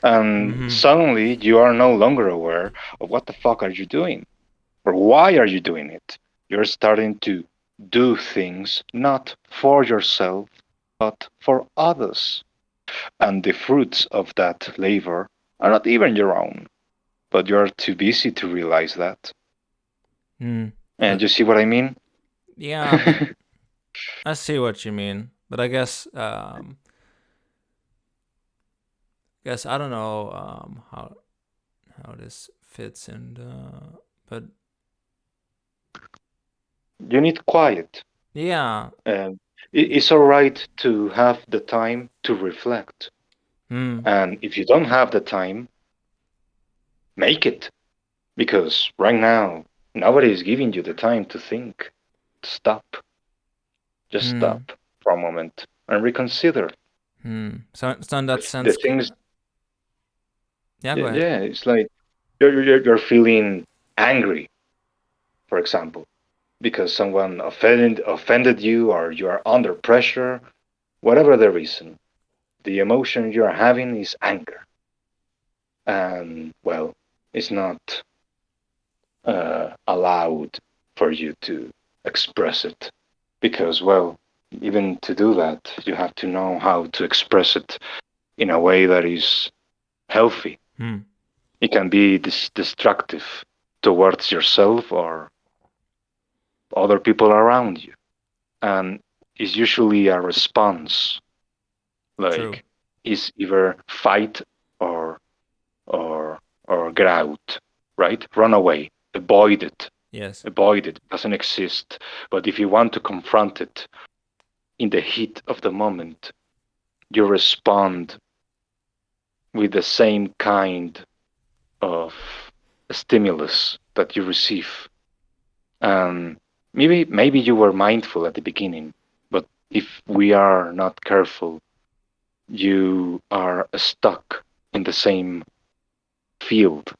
And Mm-hmm. suddenly you are no longer aware of what the fuck are you doing, or why are you doing it. You're starting to do things not for yourself, but for others. And the fruits of that labor are not even your own, but you're too busy to realize that. Mm. And you see what I mean? Yeah, but I see what you mean. But I guess I don't know how this fits in. But You need quiet. yeah. And it's all right to have the time to reflect. Hmm. And if you don't have the time, make it. Because right now, nobody is giving you the time to think, to stop. Just Hmm. stop for a moment and reconsider. Hmm. So in that The sense, things, yeah. Go yeah, ahead. yeah, it's like you're feeling angry, for example, because someone offended you, or you are under pressure, whatever the reason. The emotion you are having is anger. And, well, it's not allowed for you to express it. Because, well, even to do that, you have to know how to express it in a way that is healthy. Hmm. It can be destructive towards yourself or other people around you. And it's usually a response, True. like, is either fight or or or get out, right? Run away, avoid it. Yes. Avoid it. It doesn't exist. But if you want to confront it in the heat of the moment, you respond with the same kind of stimulus that you receive. And maybe you were mindful at the beginning, but if we are not careful, you are stuck in the same field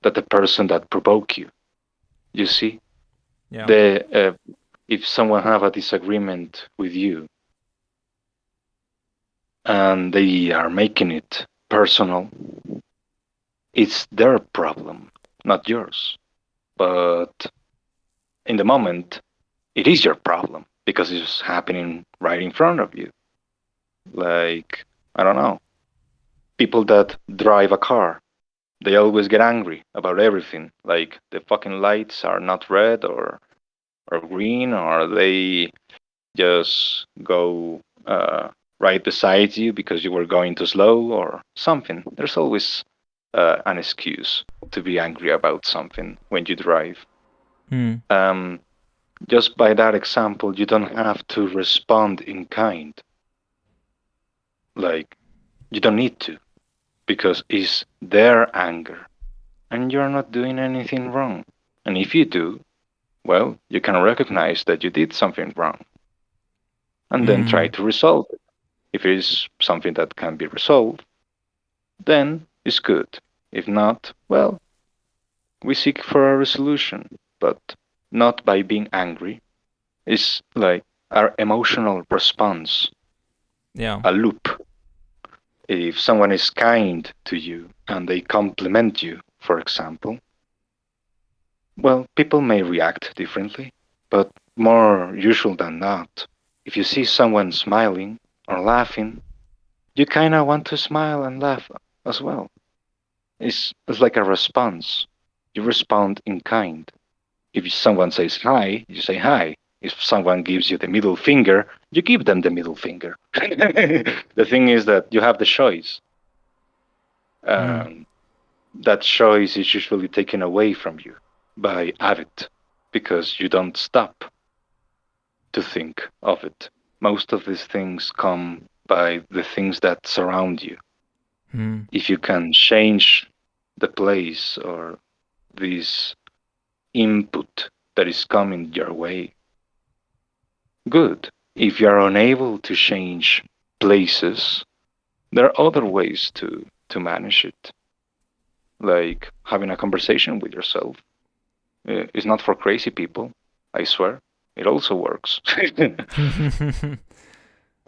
that the person that provoked you. You see, Yeah. the if someone have a disagreement with you and they are making it personal, it's their problem, not yours. But in the moment, it is your problem because it's happening right in front of you. Like, I don't know, people that drive a car, they always get angry about everything. Like the fucking lights are not red or green, or they just go right beside you because you were going too slow or something. There's always an excuse to be angry about something when you drive. Hmm. Um, just by that example, you don't have to respond in kind. Like, you don't need to, because it's their anger and you're not doing anything wrong. And if you do, well, you can recognize that you did something wrong and then try Hmm. to resolve it. If it is something that can be resolved, then it's good. If not, well, we seek for a resolution, but not by being angry. It's like our emotional response, Yeah. a loop. If someone is kind to you and they compliment you, for example, well, people may react differently, but more usual than not, if you see someone smiling or laughing, you kind of want to smile and laugh as well. It's like a response. You respond in kind. If someone says hi, you say hi. If someone gives you the middle finger, you give them the middle finger. The thing is that you have the choice. Hmm. Um, that choice is usually taken away from you by habit because you don't stop to think of it. Most of these things come by the things that surround you. Hmm. If you can change the place or this input that is coming your way, good. If you are unable to change places, there are other ways to manage it, like having a conversation with yourself. It's not for crazy people, I swear. It also works.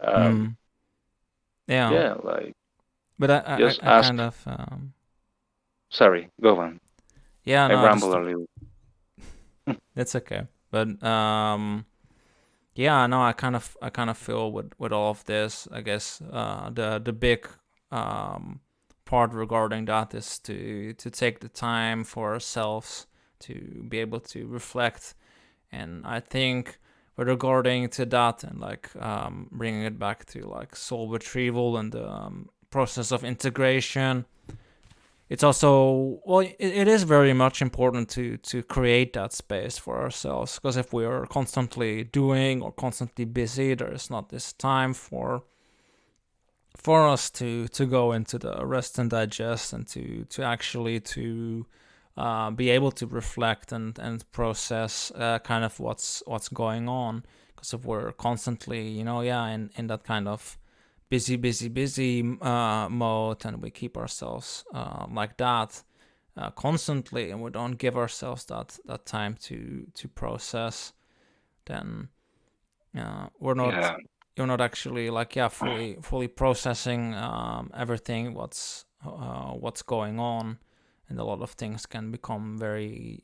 um, Hmm. Yeah, yeah, like but just I ask. kind of Sorry, go on. yeah, I no, ramble just a little. it's okay. But yeah, no, I kind of feel with all of this. I guess the big um part regarding that is to take the time for ourselves to be able to reflect. And I think with regarding to that and like bringing it back to like soul retrieval and the process of integration, it's also, well, it is very much important to create that space for ourselves, because if we are constantly doing or constantly busy, there is not this time for us to go into the rest and digest and to actually to be able to reflect and process kind of what's going on. Because if we're constantly, yeah, in that kind of busy mode, and we keep ourselves like that constantly, and we don't give ourselves that time to process, then we're not Yeah, you're not actually like, yeah, fully processing everything what's going on, and a lot of things can become very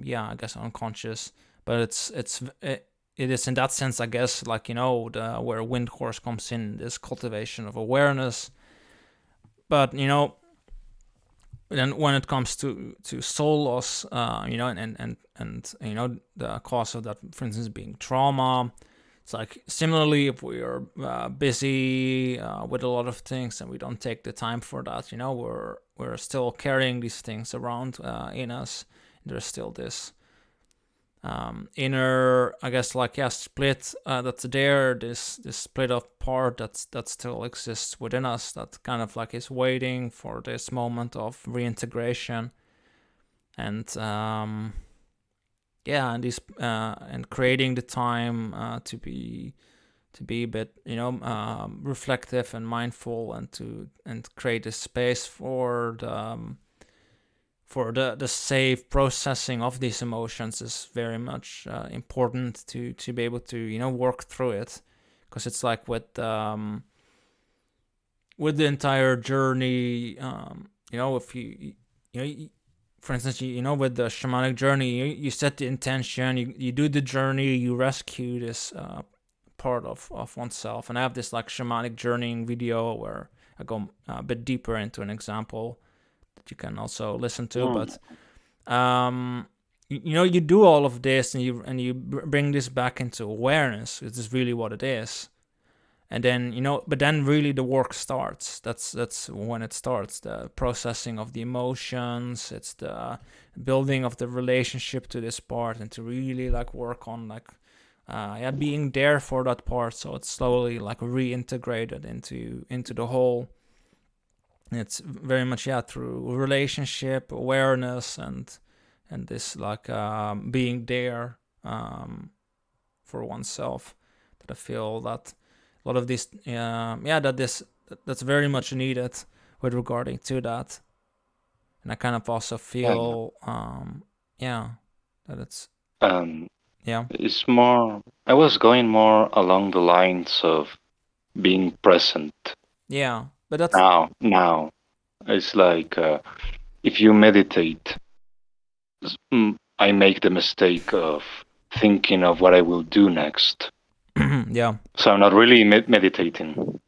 yeah, I guess unconscious. But it is in that sense, I guess, like, where wind horse comes in, this cultivation of awareness. But then when it comes to soul loss, and the cause of that, for instance, being trauma, it's like similarly, if we are busy with a lot of things and we don't take the time for that, we're still carrying these things around in us. There's still this inner, I guess, like, yeah, split that's there. This split of part that still exists within us, that kind of like is waiting for this moment of reintegration. And yeah, and this and creating the time to be a bit, reflective and mindful, and create a space for the safe processing of these emotions is very much important to be able to work through it. Because it's like with the entire journey, if for instance, with the shamanic journey, you set the intention, you do the journey, you rescue this part of oneself. And I have this like shamanic journeying video where I go a bit deeper into an example that you can also listen to. mm, But you do all of this, and you bring this back into awareness. This is really what it is. And then but then really the work starts. That's when it starts, the processing of the emotions. It's the building of the relationship to this part, and to really like work on like yeah, being there for that part, so it's slowly like reintegrated into the whole. And it's very much, yeah, through relationship awareness and this like being there for oneself, that I feel that a lot of this yeah, that's very much needed with regarding to that. And I kind of also yeah. feel yeah, that it's, Um, yeah. it's more. I was going more along the lines of being present. Yeah, but that's Now, it's like if you meditate, I make the mistake of thinking of what I will do next. yeah. So I'm not really meditating.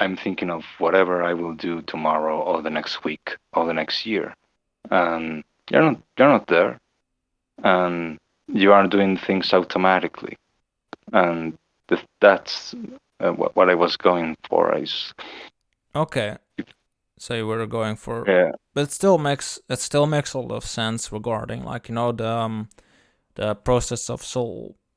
I'm thinking of whatever I will do tomorrow or the next week or the next year. And you're not there. And you are doing things automatically. And that's what I was going for. Okay, so you were going for, Yeah, but it still makes a lot of sense regarding like the process of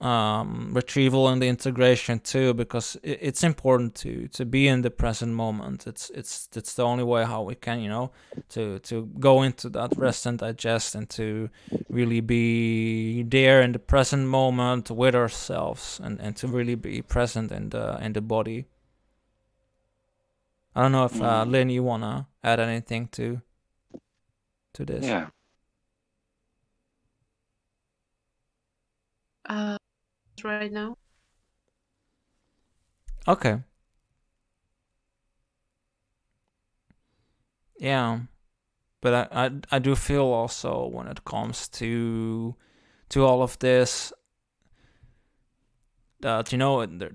retrieval and the integration too, because it's important to be in the present moment. It's the only way how we can, to go into that rest and digest, and to really be there in the present moment with ourselves, and to really be present in the body. I don't know if Lynn, you wanna add anything to this? Yeah. Right now. Okay. Yeah, but I do feel also, when it comes to all of this, that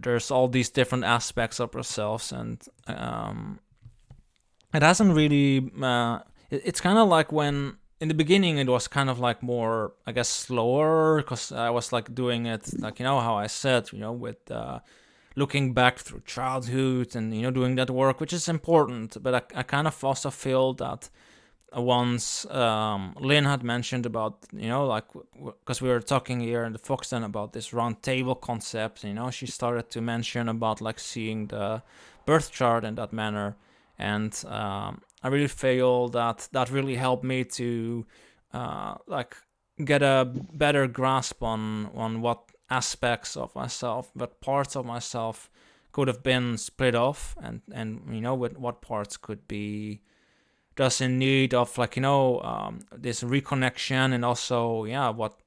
there's all these different aspects of ourselves, and it hasn't really it's kind of like, when in the beginning it was kind of like more, I guess, slower, because I was like doing it, like, how I said, with looking back through childhood, and doing that work, which is important. But I kind of also feel that once Lynn had mentioned about, like, because we were talking here in the Foxton about this round table concept, she started to mention about, like, seeing the birth chart in that manner. And I really feel that that really helped me to like, get a better grasp on what aspects of myself, what parts of myself could have been split off, and with what parts could be just in need of, like, this reconnection, and also, yeah, what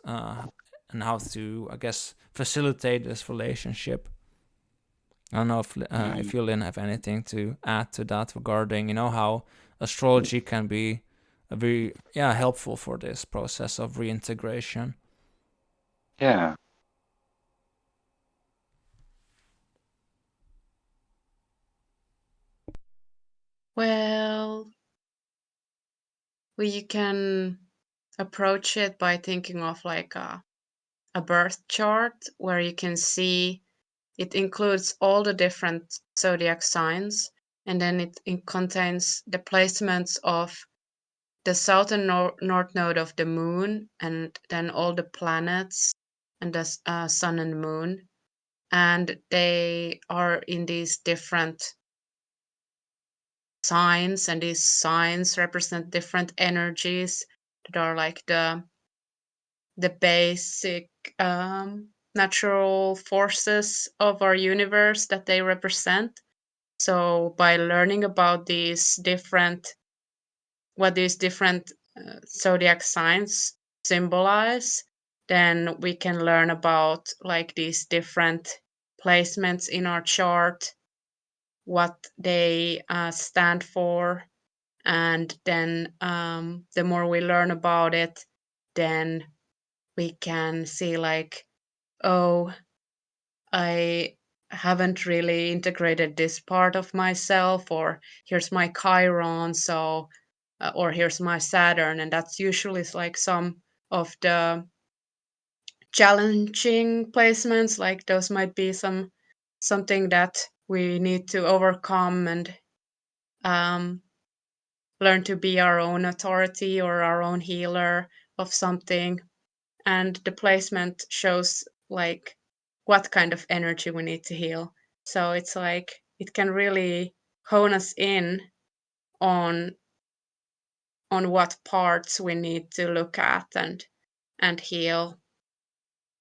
and how to, I guess, facilitate this relationship. I don't know if you, Lynn, have anything to add to that, regarding how astrology can be a very, yeah, helpful for this process of reintegration. Yeah. Well, we can approach it by thinking of like a birth chart where you can see it includes all the different zodiac signs, and then it contains the placements of the south and north node of the moon, and then all the planets and the sun and moon. And they are in these different signs, and these signs represent different energies that are like the basic natural forces of our universe that they represent. So by learning about these different, what these different zodiac signs symbolize, then we can learn about like these different placements in our chart, what they stand for. And then the more we learn about it, then we can see like, oh, I haven't really integrated this part of myself, or here's my Chiron, so or here's my Saturn. And that's usually like some of the challenging placements, like those might be something that we need to overcome, and um, learn to be our own authority or our own healer of something. And the placement shows like what kind of energy we need to heal. So it's like it can really hone us in on what parts we need to look at and heal.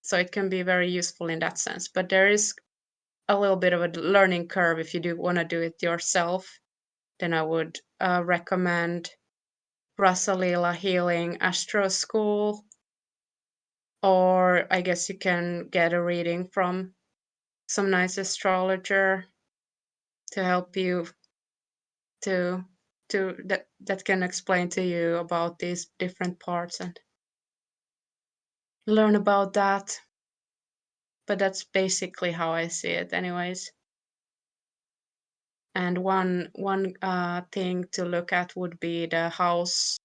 So it can be very useful in that sense. But there is a little bit of a learning curve if you do want to do it yourself. Then I would recommend Rasalila Healing Astro School, or I guess you can get a reading from some nice astrologer to help you to that can explain to you about these different parts and learn about that. But that's basically how I see it, anyways. And one thing to look at would be the house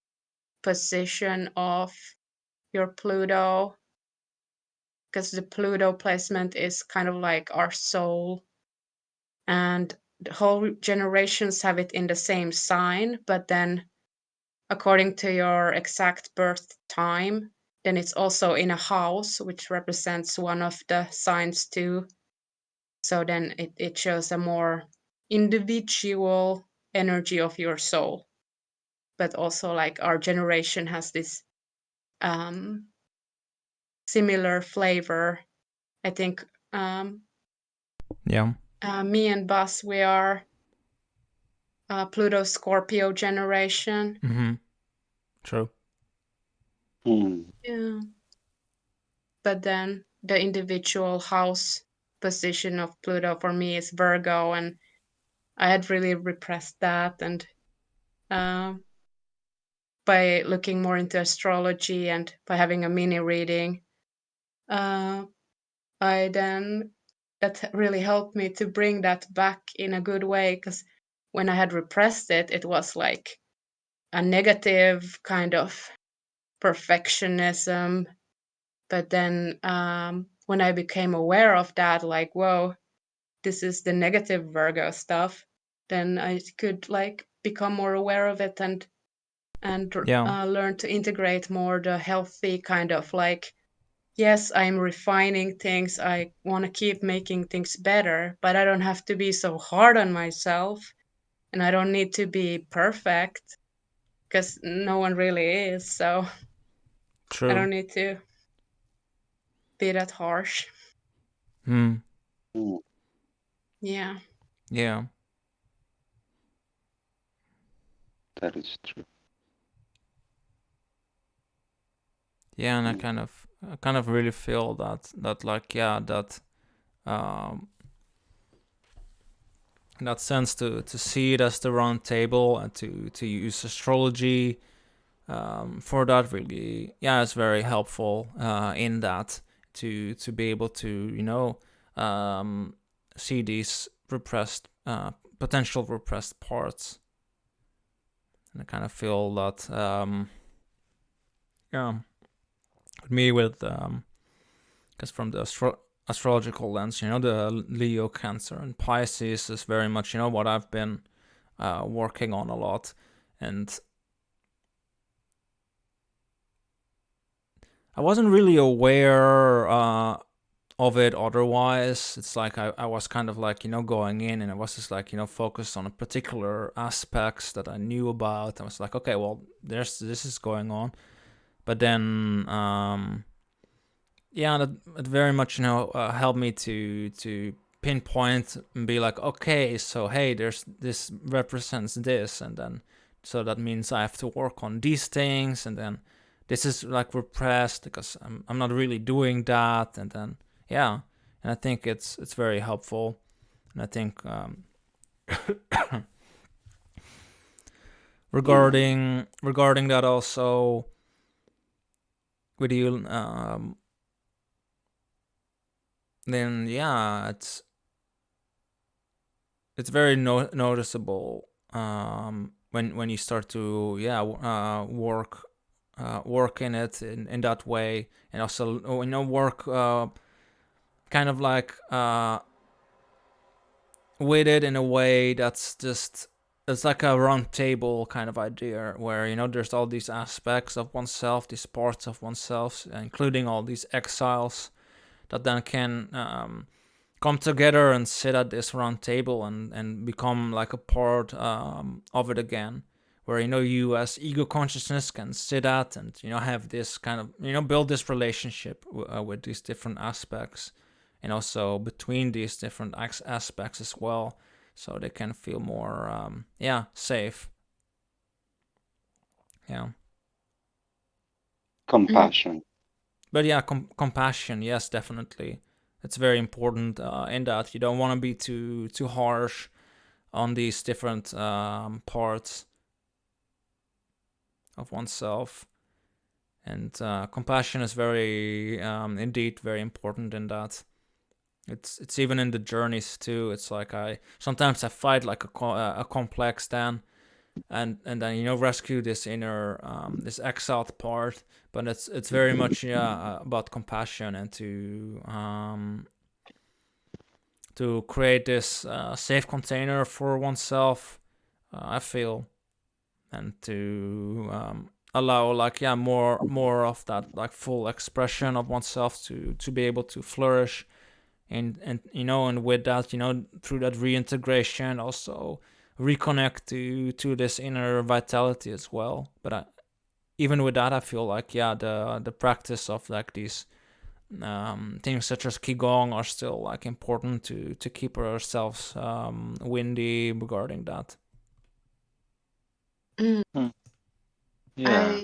position of your Pluto, because the Pluto placement is kind of like our soul, and the whole generations have it in the same sign, but then according to your exact birth time, then it's also in a house, which represents one of the signs too. So then it shows a more individual energy of your soul. But also, like, our generation has this similar flavor. I think Yeah. me and Bas, we are Pluto Scorpio generation. Mm-hmm. True. Hmm. Yeah. But then the individual house position of Pluto for me is Virgo, and I had really repressed that. And by looking more into astrology and by having a mini reading, uh, I then that really helped me to bring that back in a good way. Because when I had repressed it, it was like a negative kind of perfectionism. But then when I became aware of that, like, whoa, this is the negative Virgo stuff, then I could like become more aware of it and Yeah. learn to integrate more the healthy kind of like, yes, I'm refining things. I want to keep making things better, but I don't have to be so hard on myself, and I don't need to be perfect because no one really is. So I True. don't need to be that harsh. Hmm. Hmm. Yeah. Yeah. That is true. Yeah, and Hmm. I kind of really feel that like, yeah, that um in that sense, to see it as the round table and to use astrology for that, really, yeah, it's very helpful in that, to be able to, see these repressed potential repressed parts. And I kind of feel that yeah, with me, with because from the astrological lens, the Leo, Cancer, and Pisces is very much, what I've been working on a lot. And I wasn't really aware of it otherwise. It's like I was kind of like, going in, and I was just like, focused on a particular aspects that I knew about. I was like, okay, well, this is going on. But then yeah, that it very much, helped me to pinpoint and be like, okay, so hey, there's this represents this, and then so that means I have to work on these things, and then this is like repressed because I'm not really doing that, and then yeah, and I think it's very helpful, and I think Hmm. regarding that also with you, then yeah, it's very noticeable when you start to, yeah, work in it in that way, and also, work kind of like with it in a way that's just, it's like a round table kind of idea where, there's all these aspects of oneself, these parts of oneself, including all these exiles that then can come together and sit at this round table and become like a part of it again, where, you as ego consciousness can sit at and, have this kind of, build this relationship with these different aspects, and also between these different aspects as well, so they can feel more yeah, safe. Yeah. Mm. Compassion. But yeah, compassion, yes, definitely, it's very important in that you don't want to be too harsh on these different parts of oneself. And compassion is very, indeed, very important in that. It's even in the journeys too. It's like I sometimes I fight like a complex then, and then, rescue this inner, this exiled part. But it's very much, yeah, about compassion, and to create this safe container for oneself. I feel, and to allow like more of that like full expression of oneself to be able to flourish, and and with that, through that reintegration also reconnect to this inner vitality as well. But even with that, I feel like the practice of like these things such as qigong are still like important to keep ourselves windy regarding that. Mm. Hmm. Yeah.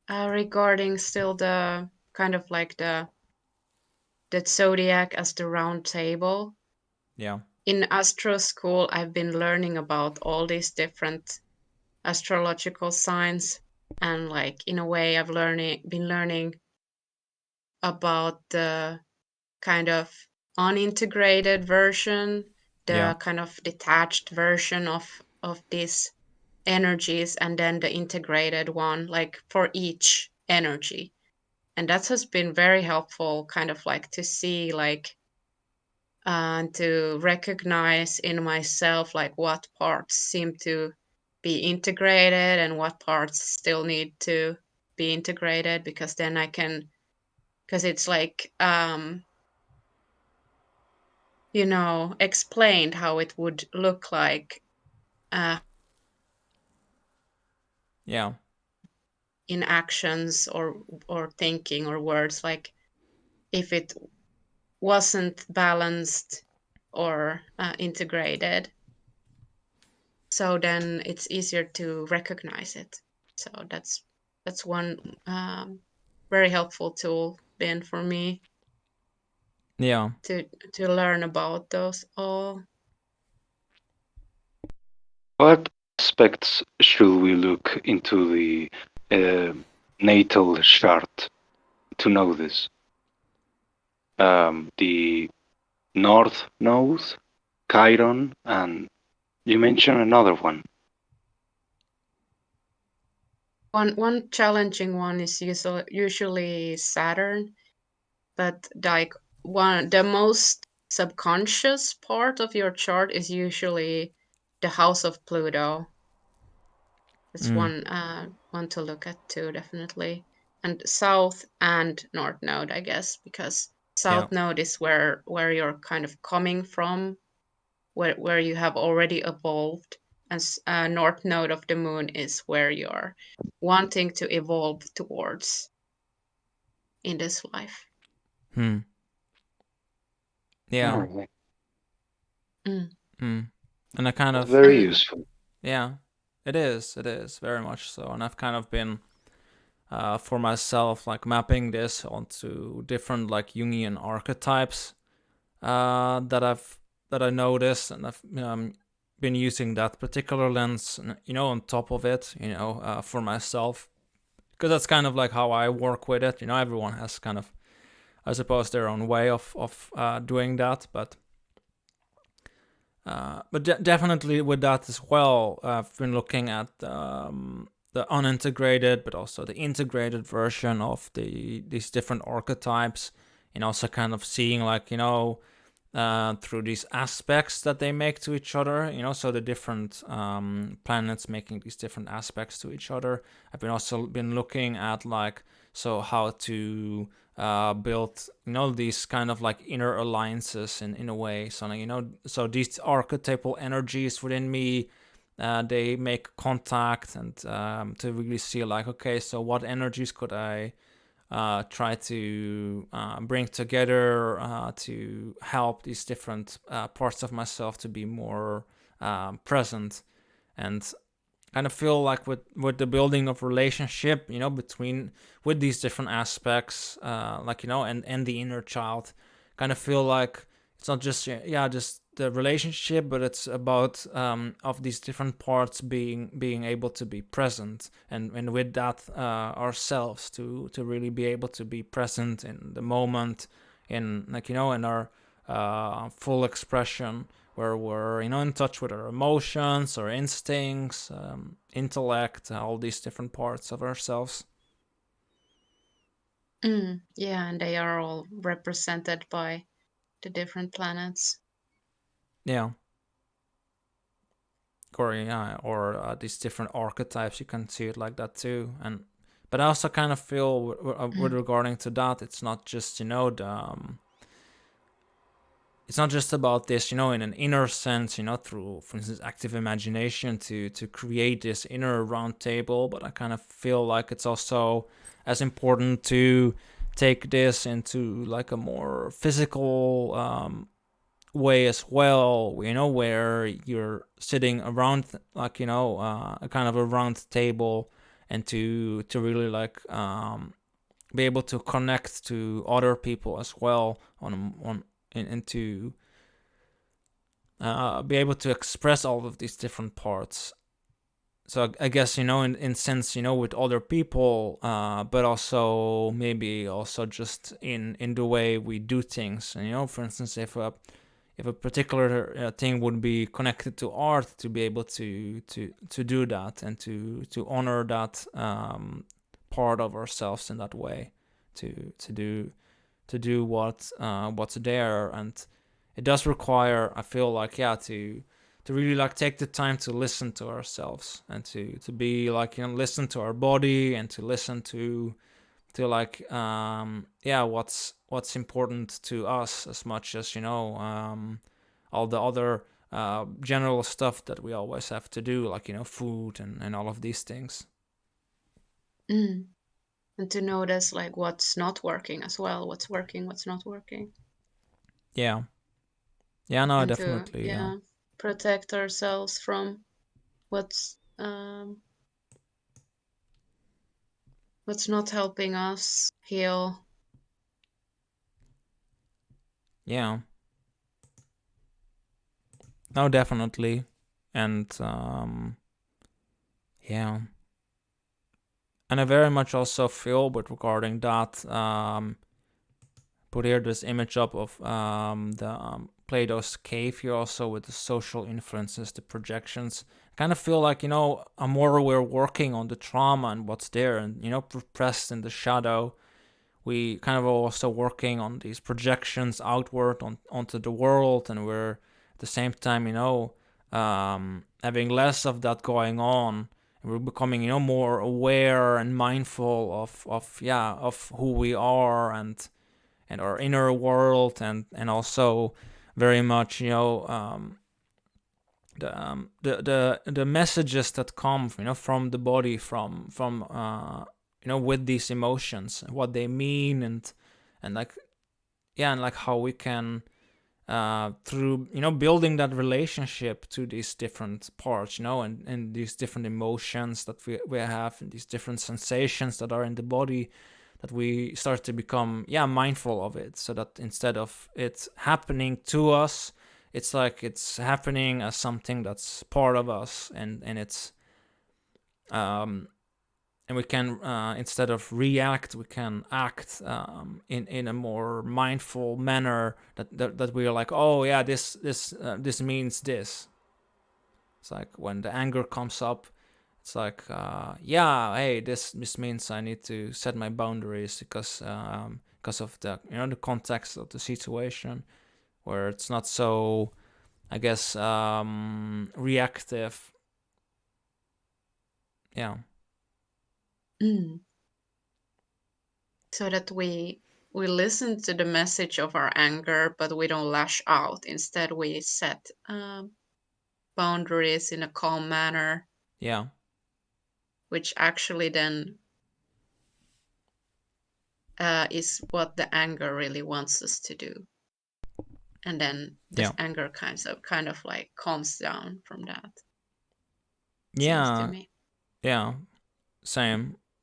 I regarding still the kind of like the zodiac as the round table. Yeah. In astro school, I've been learning about all these different astrological signs, and like in a way, I've been learning about the kind of unintegrated version, Yeah. the kind of detached version of these energies, and then the integrated one, like for each energy. And that has been very helpful, kind of like to see like to recognize in myself like what parts seem to be integrated and what parts still need to be integrated, because then I can, because it's like explained how it would look like uh, Yeah. in actions or thinking or words, like if it wasn't balanced or integrated, so then it's easier to recognize it. So that's one very helpful tool been for me Yeah. to learn about those all. What aspects should we look into the uh, natal chart to know this? The North Node, Chiron, and you mentioned another one. One challenging one is usually Saturn, but like one the most subconscious part of your chart is usually the house of Pluto. That's Mm. one to look at too, definitely. And south and north node, I guess, because Yeah. south node is where you're kind of coming from, where you have already evolved, and north node of the moon is where you're wanting to evolve towards in this life. Hmm. Yeah. Oh, Mm. Mm. And I kind that's of, very And useful. yeah, it is very much so. And I've kind of been for myself like mapping this onto different like Jungian archetypes that I noticed, and I've been using that particular lens, on top of it, for myself, because that's kind of like how I work with it. Everyone has kind of, I suppose, their own way of doing that, but definitely with that as well, I've been looking at the unintegrated, but also the integrated version of these different archetypes, and also kind of seeing like through these aspects that they make to each other. So the different planets making these different aspects to each other. I've been also been looking at like so how to built these kind of like inner alliances in a way, so so these archetypal energies within me, they make contact, and to really see like, okay, so what energies could I try to bring together to help these different parts of myself to be more present, and kind of feel like with the building of relationship, between with these different aspects, like and the inner child, kind of feel like it's not just just the relationship, but it's about of these different parts being able to be present, and with that ourselves to really be able to be present in the moment, in like in our full expression, where we're in touch with our emotions, our instincts, intellect, all these different parts of ourselves. yeah, and they are all represented by the different planets. Yeah, or these different archetypes. You can see it like that too. But I also kind of feel with regarding to that, it's not just it's not just about this, in an inner sense, through, for instance, active imagination to create this inner round table. But I kind of feel like it's also as important to take this into like a more physical way as well, where you're sitting around like, a kind of a round table, and to really like be able to connect to other people as well and to be able to express all of these different parts. So I guess, in sense, with other people, but also maybe also just in the way we do things. And, for instance, if a particular thing would be connected to art, to be able to do that and to honor that part of ourselves in that way, to do what's there. And it does require, I feel like, to really like take the time to listen to ourselves, and to be like, listen to our body, and to listen to like what's important to us, as much as all the other general stuff that we always have to do, like food and all of these things. And to notice like what's not working as well, what's working, what's not working. No, And definitely. to protect ourselves from what's not helping us heal. No, definitely. And and I very much also feel, but regarding that, put here this image up of the Plato's cave here, also with the social influences, the projections. I kind of feel like, more we're working on the trauma and what's there, and repressed in the shadow, we kind of also working on these projections outward onto the world, and we're at the same time, having less of that going on, and we're becoming, more aware and mindful of who we are, and our inner world, and also very much, the messages that come, from the body, from with these emotions, what they mean, and like and like how we can through building that relationship to these different parts, and these different emotions that we have, and these different sensations that are in the body, that we start to become mindful of it, so that instead of it happening to us, it's like it's happening as something that's part of us, and it's and we can instead of react, we can act in a more mindful manner, that we are like, oh yeah, this means this. It's like when the anger comes up, it's like hey, this means I need to set my boundaries, because of the the context of the situation, where it's not so, I guess, reactive. So that we listen to the message of our anger, but we don't lash out. Instead, we set boundaries in a calm manner, which actually then is what the anger really wants us to do. And then the anger kind of like calms down from that. Seems to me.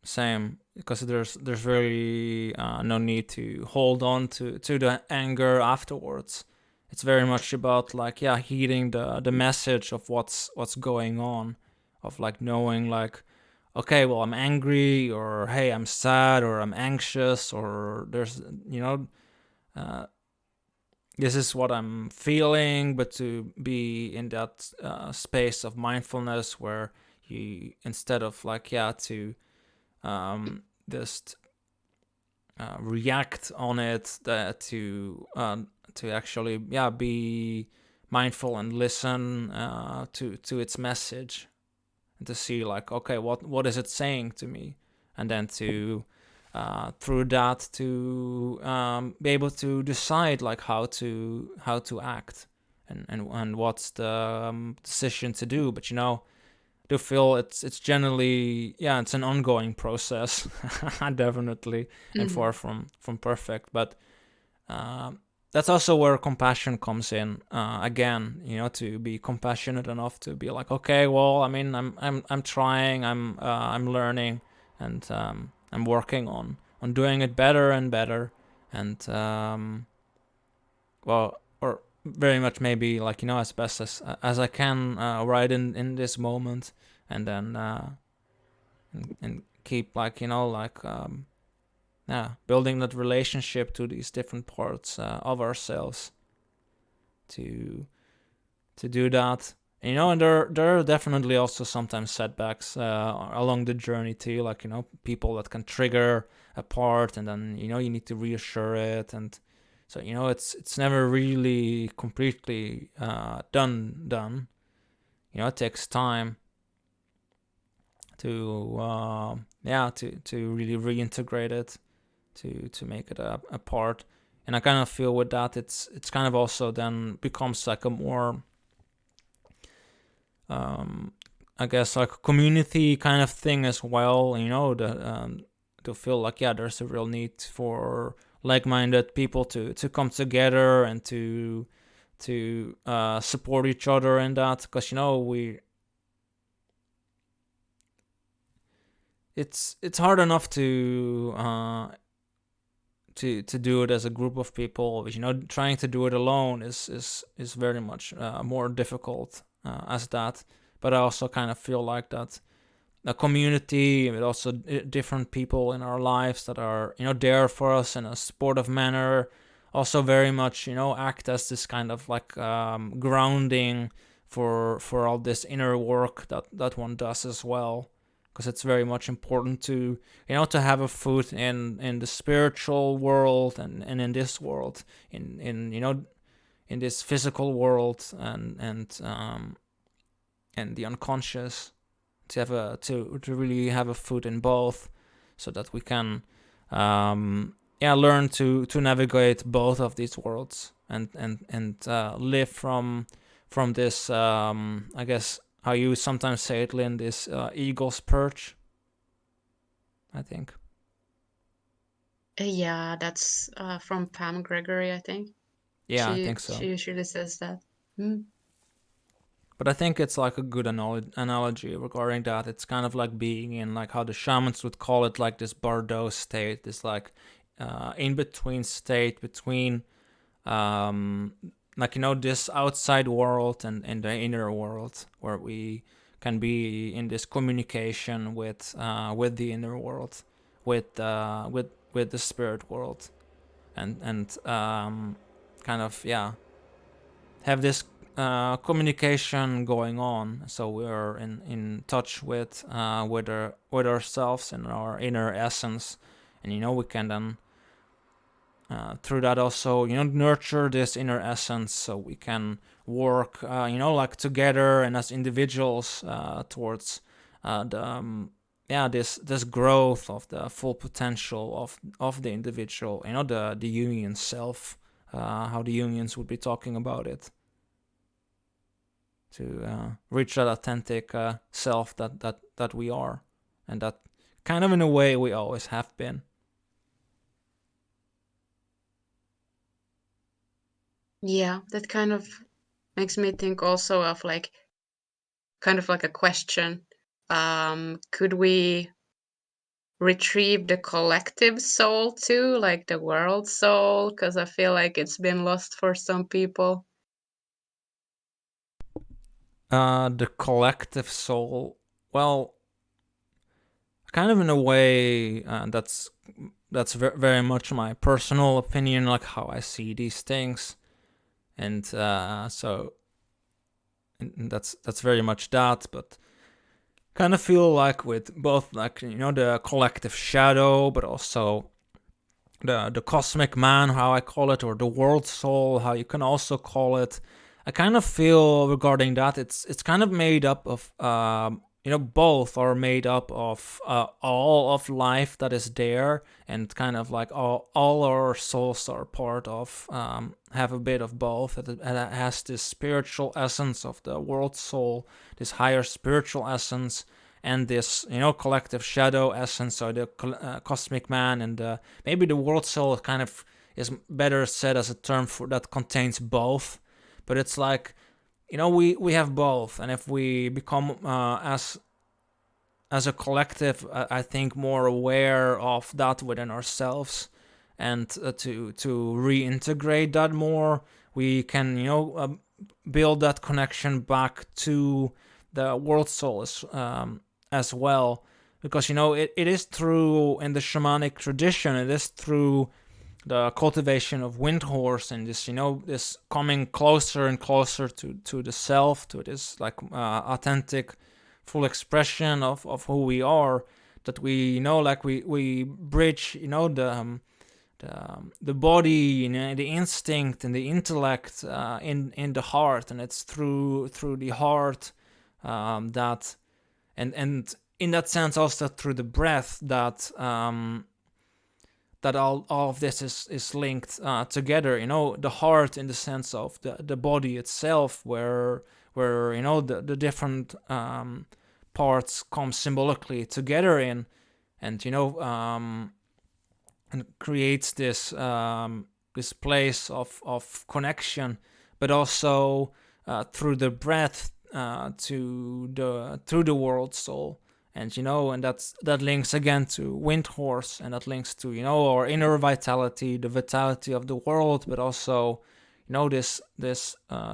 Same, because there's really no need to hold on to the anger afterwards. It's very much about like heeding the message of what's going on, of like knowing like, okay, well, I'm angry, or hey, I'm sad, or I'm anxious, or there's this is what I'm feeling, but to be in that space of mindfulness, where you, instead of like to just react on it, to actually be mindful and listen to its message, and to see like, okay, what is it saying to me, and then to through that to be able to decide like how to act, and what's the decision to do. But I do feel it's generally, it's an ongoing process. Definitely, and far from perfect. But that's also where compassion comes in again. To be compassionate enough to be like, okay, well, I mean, I'm trying, I'm learning, and I'm working on doing it better and better, and well, or very much maybe like, as best as I can right in this moment, and then and keep like, building that relationship to these different parts of ourselves, to do that. And there are definitely also sometimes setbacks along the journey too, like, people that can trigger a part, and then you need to reassure it, and so it's never really completely done. It takes time to to really reintegrate it, to make it a part. And I kind of feel with that, it's kind of also then becomes like a more I guess like a community kind of thing as well. To feel like, there's a real need for like-minded people to come together and to support each other in that, because it's hard enough to do it as a group of people. But trying to do it alone is very much more difficult as that. But I also kind of feel like that a community, but also different people in our lives that are there for us in a supportive manner, also very much act as this kind of like grounding for all this inner work that one does as well. Because it's very much important to to have a foot in the spiritual world, and in this world, in in this physical world, and the unconscious, to have to really have a foot in both, so that we can learn to navigate both of these worlds, and live from this I guess how you sometimes say it, Lynn, this eagle's perch, I think. Yeah, that's from Pam Gregory, I think. Yeah, I think so. She usually says that. Mm. But I think it's like a good analogy regarding that. It's kind of like being in, like, how the shamans would call it, like this Bardo state, this like in between state between like this outside world and the inner world, where we can be in this communication with the inner world, with the spirit world, and kind of have this communication going on, so we're in touch with ourselves and our inner essence, and we can then through that also nurture this inner essence, so we can work like together and as individuals towards the this growth of the full potential of the individual, the union self, how the unions would be talking about it, to reach that authentic self that we are, and that kind of in a way we always have been. Yeah, that kind of makes me think also of like kind of like a question. Could we retrieve the collective soul too, like the world soul? Because I feel like it's been lost for some people. The collective soul, well, kind of in a way, that's very much my personal opinion, like how I see these things, and so and that's very much that. But kind of feel like with both, like the collective shadow, but also the cosmic man, how I call it, or the world soul, how you can also call it. I kind of feel regarding that it's kind of made up of both are made up of all of life that is there, and kind of like all our souls are part of, have a bit of both. It has this spiritual essence of the world soul, this higher spiritual essence, and this collective shadow essence, or the cosmic man, and maybe the world soul kind of is better said as a term for that contains both. But it's like, we have both, and if we become as a collective, I think more aware of that within ourselves, and to reintegrate that more, we can build that connection back to the world soul as well, because it is through, in the shamanic tradition, it is through the cultivation of wind horse, and this this coming closer and closer to the self, to this like authentic full expression of who we are, that we like we bridge the body, the instinct and the intellect in the heart, and it's through the heart that, and in that sense also through the breath, that that all of this is linked together. The heart in the sense of the body itself, where the different parts come symbolically together in, and and creates this this place of connection, but also through the breath to the world soul. And and that links again to wind horse, and that links to our inner vitality, the vitality of the world, but also this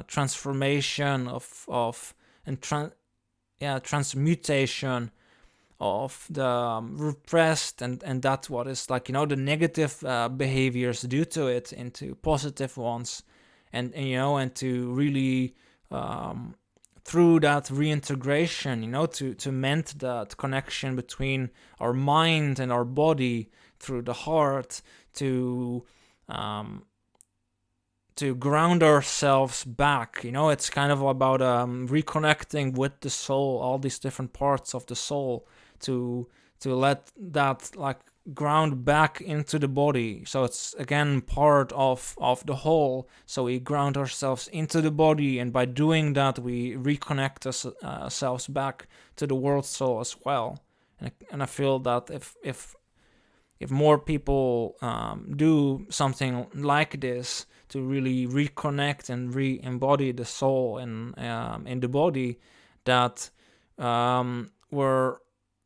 transformation of and transmutation of the repressed, and that's what is like the negative behaviors due to it into positive ones, and and to really through that reintegration, to mend that connection between our mind and our body through the heart, to ground ourselves back. It's kind of about reconnecting with the soul, all these different parts of the soul, to let that like ground back into the body, so it's again part of the whole. So we ground ourselves into the body, and by doing that we reconnect ourselves back to the world soul as well. And I feel that if more people do something like this, to really reconnect and re-embody the soul in the body, that we're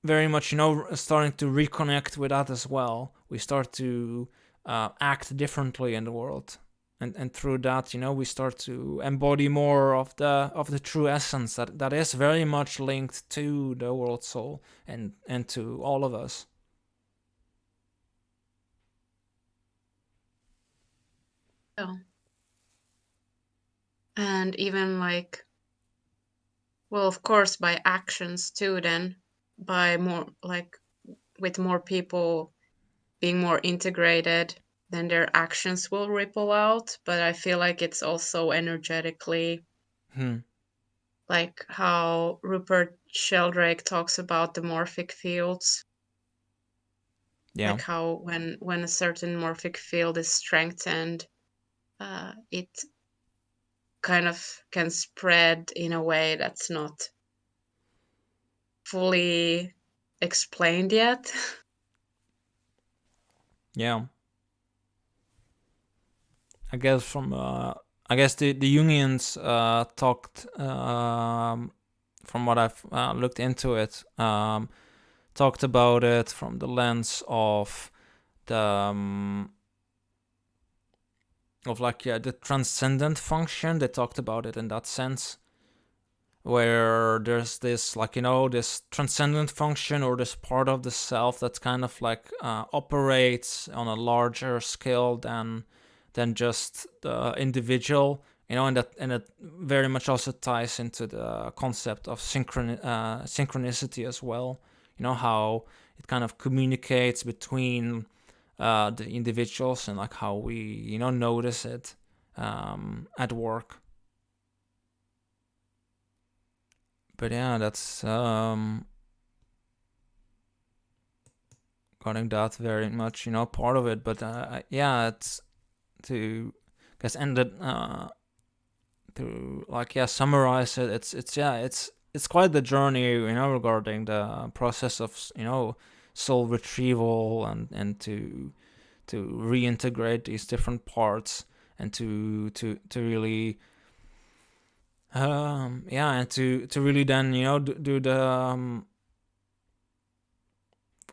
very much starting to reconnect with that as well. We start to act differently in the world, and through that we start to embody more of the true essence that is very much linked to the world soul, and to all of us. Yeah. And even like, well, of course, by actions too, then by more like with more people being more integrated, then their actions will ripple out. But I feel like it's also energetically, like how Rupert Sheldrake talks about the morphic fields. Yeah. Like how when a certain morphic field is strengthened, it kind of can spread in a way that's not fully explained yet. Yeah. I guess the Jungians talked, from what I've looked into it, talked about it from the lens of the the transcendent function. They talked about it in that sense, where there's this this transcendent function, or this part of the self that's kind of like operates on a larger scale than just the individual, and it very much also ties into the concept of synchronicity as well. How it kind of communicates between the individuals, and like how we notice it at work. but yeah, that's getting that very much, part of it. But yeah, it's to guess end it to like summarize it. It's yeah, it's quite the journey, regarding the process of soul retrieval and to reintegrate these different parts and to really yeah, and to really then do the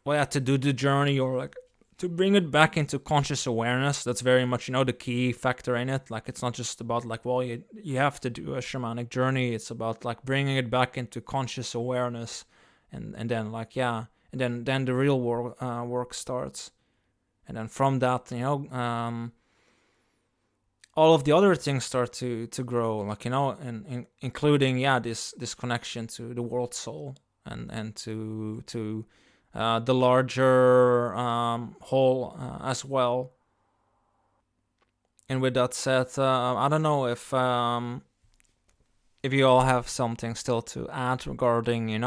well, yeah, to do the journey, or like to bring it back into conscious awareness. That's very much the key factor in it. Like it's not just about like, well, you have to do a shamanic journey. It's about like bringing it back into conscious awareness, and then like yeah, and then the real work starts, and then from that all of the other things start to grow, like and including this connection to the world soul, and to the larger whole as well. And with that said, I don't know if you all have something still to add regarding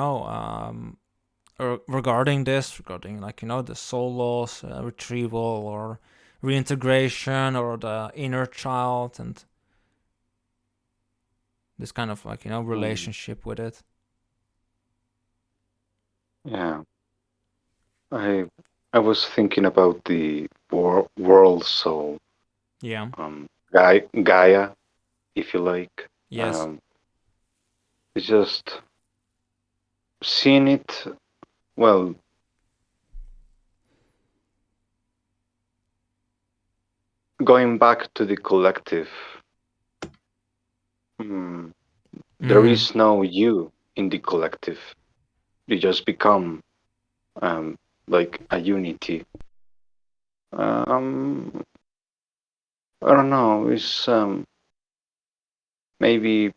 or regarding this, regarding like the soul loss, retrieval, or reintegration, or the inner child, and this kind of like Mm, relationship with it. yeah, I I was thinking about the world soul, Yeah. Gaia, if you like. Yes. It's just seeing it. Well, going back to the collective, mm, there Mm-hmm. is no you in the collective. You just become um, like a unity. Um, I don't know. It's maybe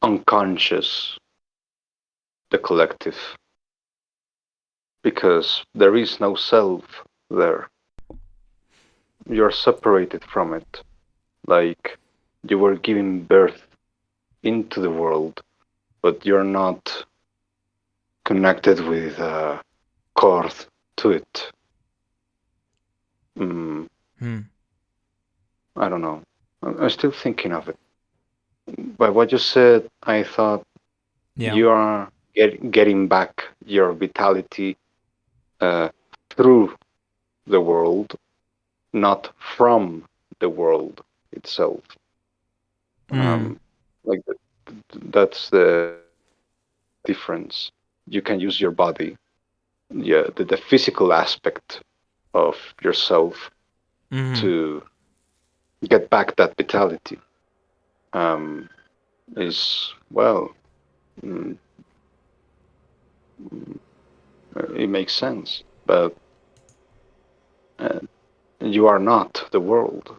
unconscious, the collective, because there is no self there. You're separated from it, like you were giving birth into the world, but you're not connected with a cord to it. Mm, Hmm. I don't know. I'm still thinking of it. By what you said, I thought Yeah. you are getting back your vitality uh, through the world, not from the world itself. Mm. Um, like that's the difference. You can use your body, yeah, the physical aspect of yourself Mm-hmm. to get back that vitality. Um, is well, mm, mm, it makes sense, but uh, you are not the world,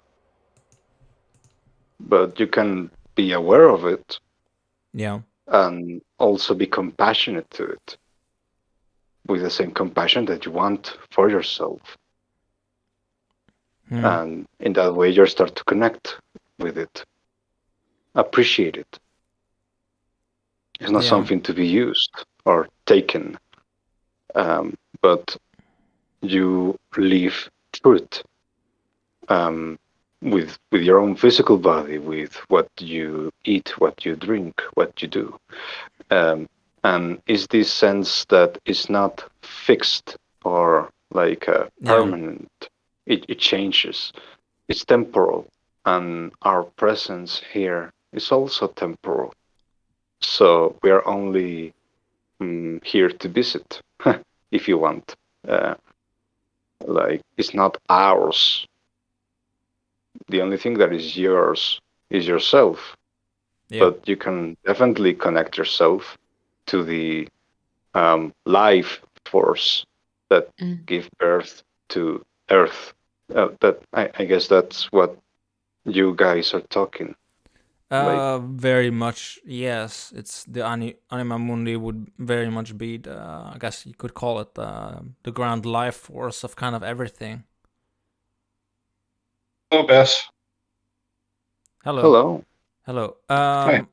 but you can be aware of it Yeah. and also be compassionate to it with the same compassion that you want for yourself. Hmm. And in that way, you start to connect with it, appreciate it. It's not Yeah. something to be used or taken, but you live through it with your own physical body, with what you eat, what you drink, what you do. Um, and is this sense that is not fixed or like Yeah. permanent. It changes. It's temporal, and our presence here is also temporal. So we are only here to visit, if you want. Uh, like it's not ours. The only thing that is yours is yourself. Yeah. But you can definitely connect yourself to the life force that Mm. give birth to Earth. That I guess that's what you guys are talking. Like, Very much. Yes. It's the anima mundi would very much be the. I guess you could call it the grand life force of kind of everything. Oh, Bess. Hello. hello, Hello. Hi.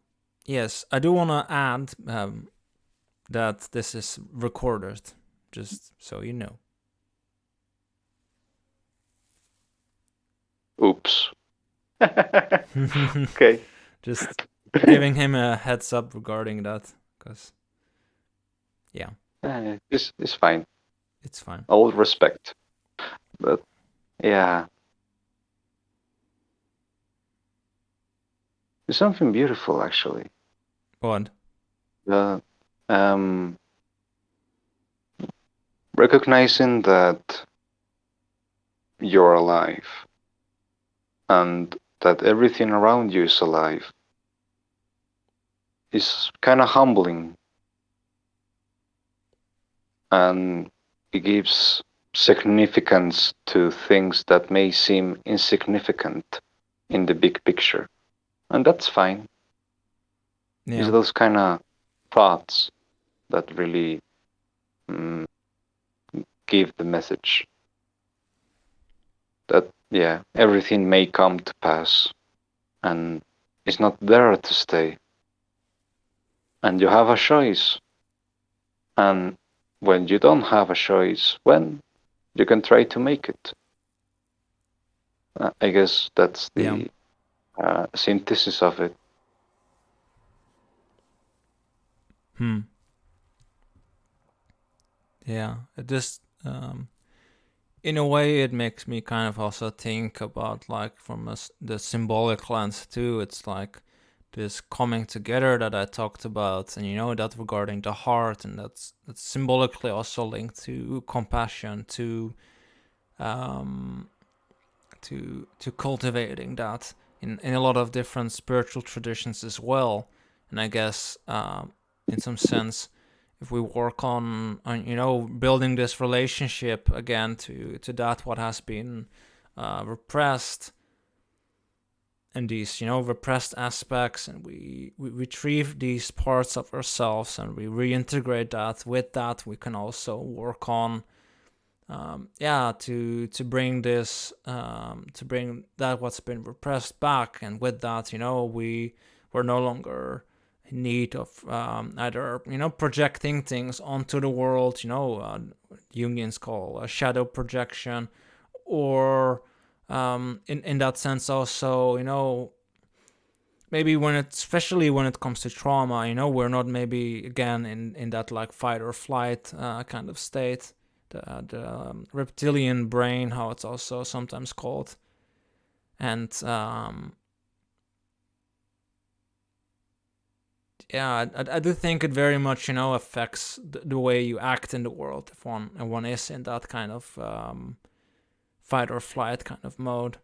Yes, I do want to add that this is recorded, just so you know. Oops. Okay. Just giving him a heads up regarding that, because, yeah, It's fine. it's fine. All respect. But yeah, it's something beautiful actually. What? The recognizing that you're alive and that everything around you is alive is kind of humbling, and it gives significance to things that may seem insignificant in the big picture. And that's fine. It's Yeah. those kind of thoughts that really mm, give the message that, yeah, everything may come to pass and it's not there to stay. And you have a choice. And when you don't have a choice, when you can try to make it. I guess that's Yeah. the synthesis of it. Hmm. Yeah. It just in a way it makes me kind of also think about, like, from the symbolic lens too. It's like this coming together that I talked about, and that regarding the heart, and that's symbolically also linked to compassion, um to cultivating that in a lot of different spiritual traditions as well. And I guess in some sense, if we work on building this relationship again to that what has been repressed, and these repressed aspects, and we retrieve these parts of ourselves and we reintegrate that, with that we can also work on to bring this to bring that what's been repressed back. And with that, we're no longer in need of either projecting things onto the world, Jungians call a shadow projection, or in that sense also, maybe especially when it comes to trauma, we're not maybe again in that like fight or flight kind of state, the reptilian brain, how it's also sometimes called. And yeah, I do think it very much affects the way you act in the world if one is in that kind of fight or flight kind of mode.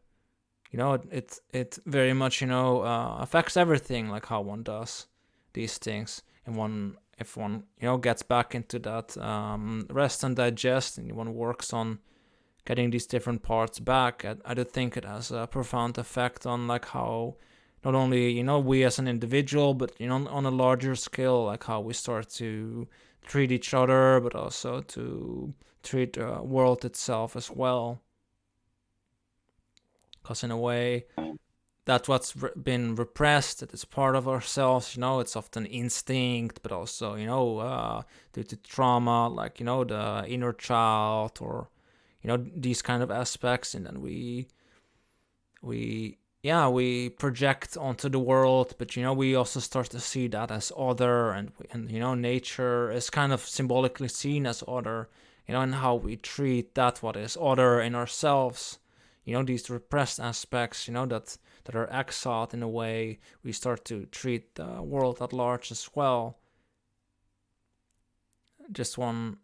It very much affects everything, like how one does these things. And one if one gets back into that rest and digest, and one works on getting these different parts back, I do think it has a profound effect on like how not only we as an individual, but on a larger scale, like how we start to treat each other, but also to treat the world itself as well. Because in a way, that's what's been repressed, that is part of ourselves. It's often instinct, but also due to trauma, like the inner child, or these kind of aspects. And then we project onto the world, but we also start to see that as other, and nature is kind of symbolically seen as other, and how we treat that what is other in ourselves, these repressed aspects, that are exiled. In a way, we start to treat the world at large as well. Just one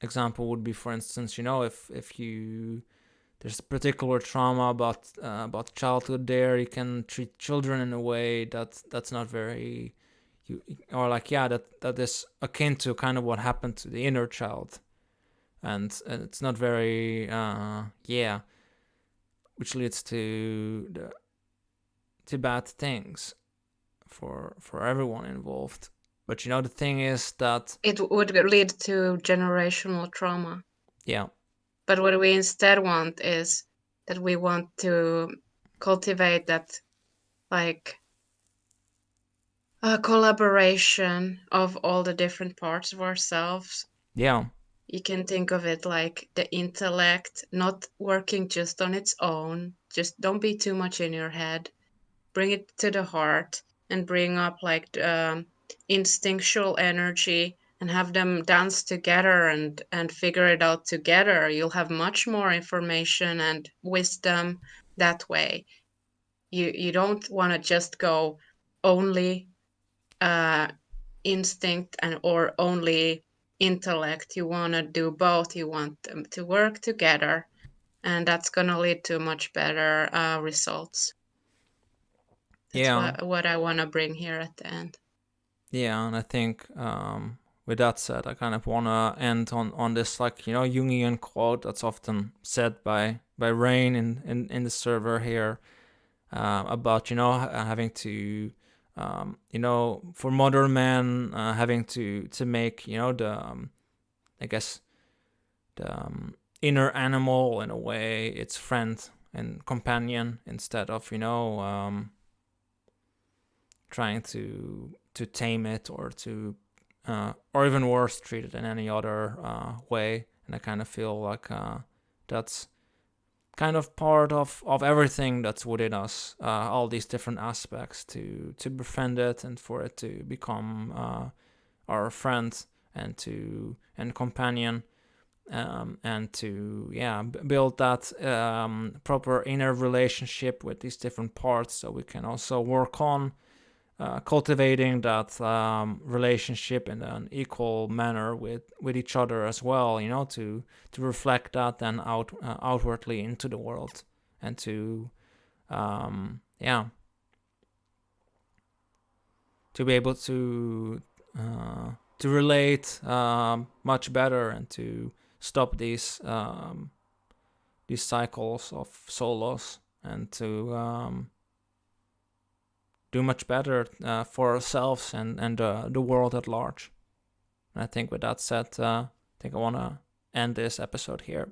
example would be, for instance, if you there's a particular trauma about childhood there, you can treat children in a way that's not very or like, yeah, that is akin to kind of what happened to the inner child. And it's not very which leads to bad things for everyone involved. But the thing is that It would lead to generational trauma. yeah, But what we instead want is that we want to cultivate that, like, a collaboration of all the different parts of ourselves. Yeah. You can think of it like the intellect not working just on its own. Just don't be too much in your head. Bring it to the heart and bring up like instinctual energy and have them dance together and figure it out together. You'll have much more information and wisdom that way. You don't want to just go only instinct and or only intellect. You want to do both. You want them to work together, and that's going to lead to much better results. That's Yeah. what I want to bring here at the end. Yeah, and I think with that said, I kind of want to end on this, like, Jungian quote that's often said by Rain in the server here, about, having to, for modern men, having to make, the, I guess, the inner animal, in a way, its friend and companion, instead of, trying to tame it, or to or even worse, treat it in any other way. And I kind of feel like that's kind of part of everything that's within us, all these different aspects, to befriend it and for it to become our friend and companion, and to build that proper inner relationship with these different parts, so we can also work on cultivating that relationship in an equal manner with each other as well, to reflect that then outwardly into the world, and to to be able to relate much better, and to stop these cycles of soul loss, and to do much better for ourselves and the world at large. And I think with that said, I think I want to end this episode here.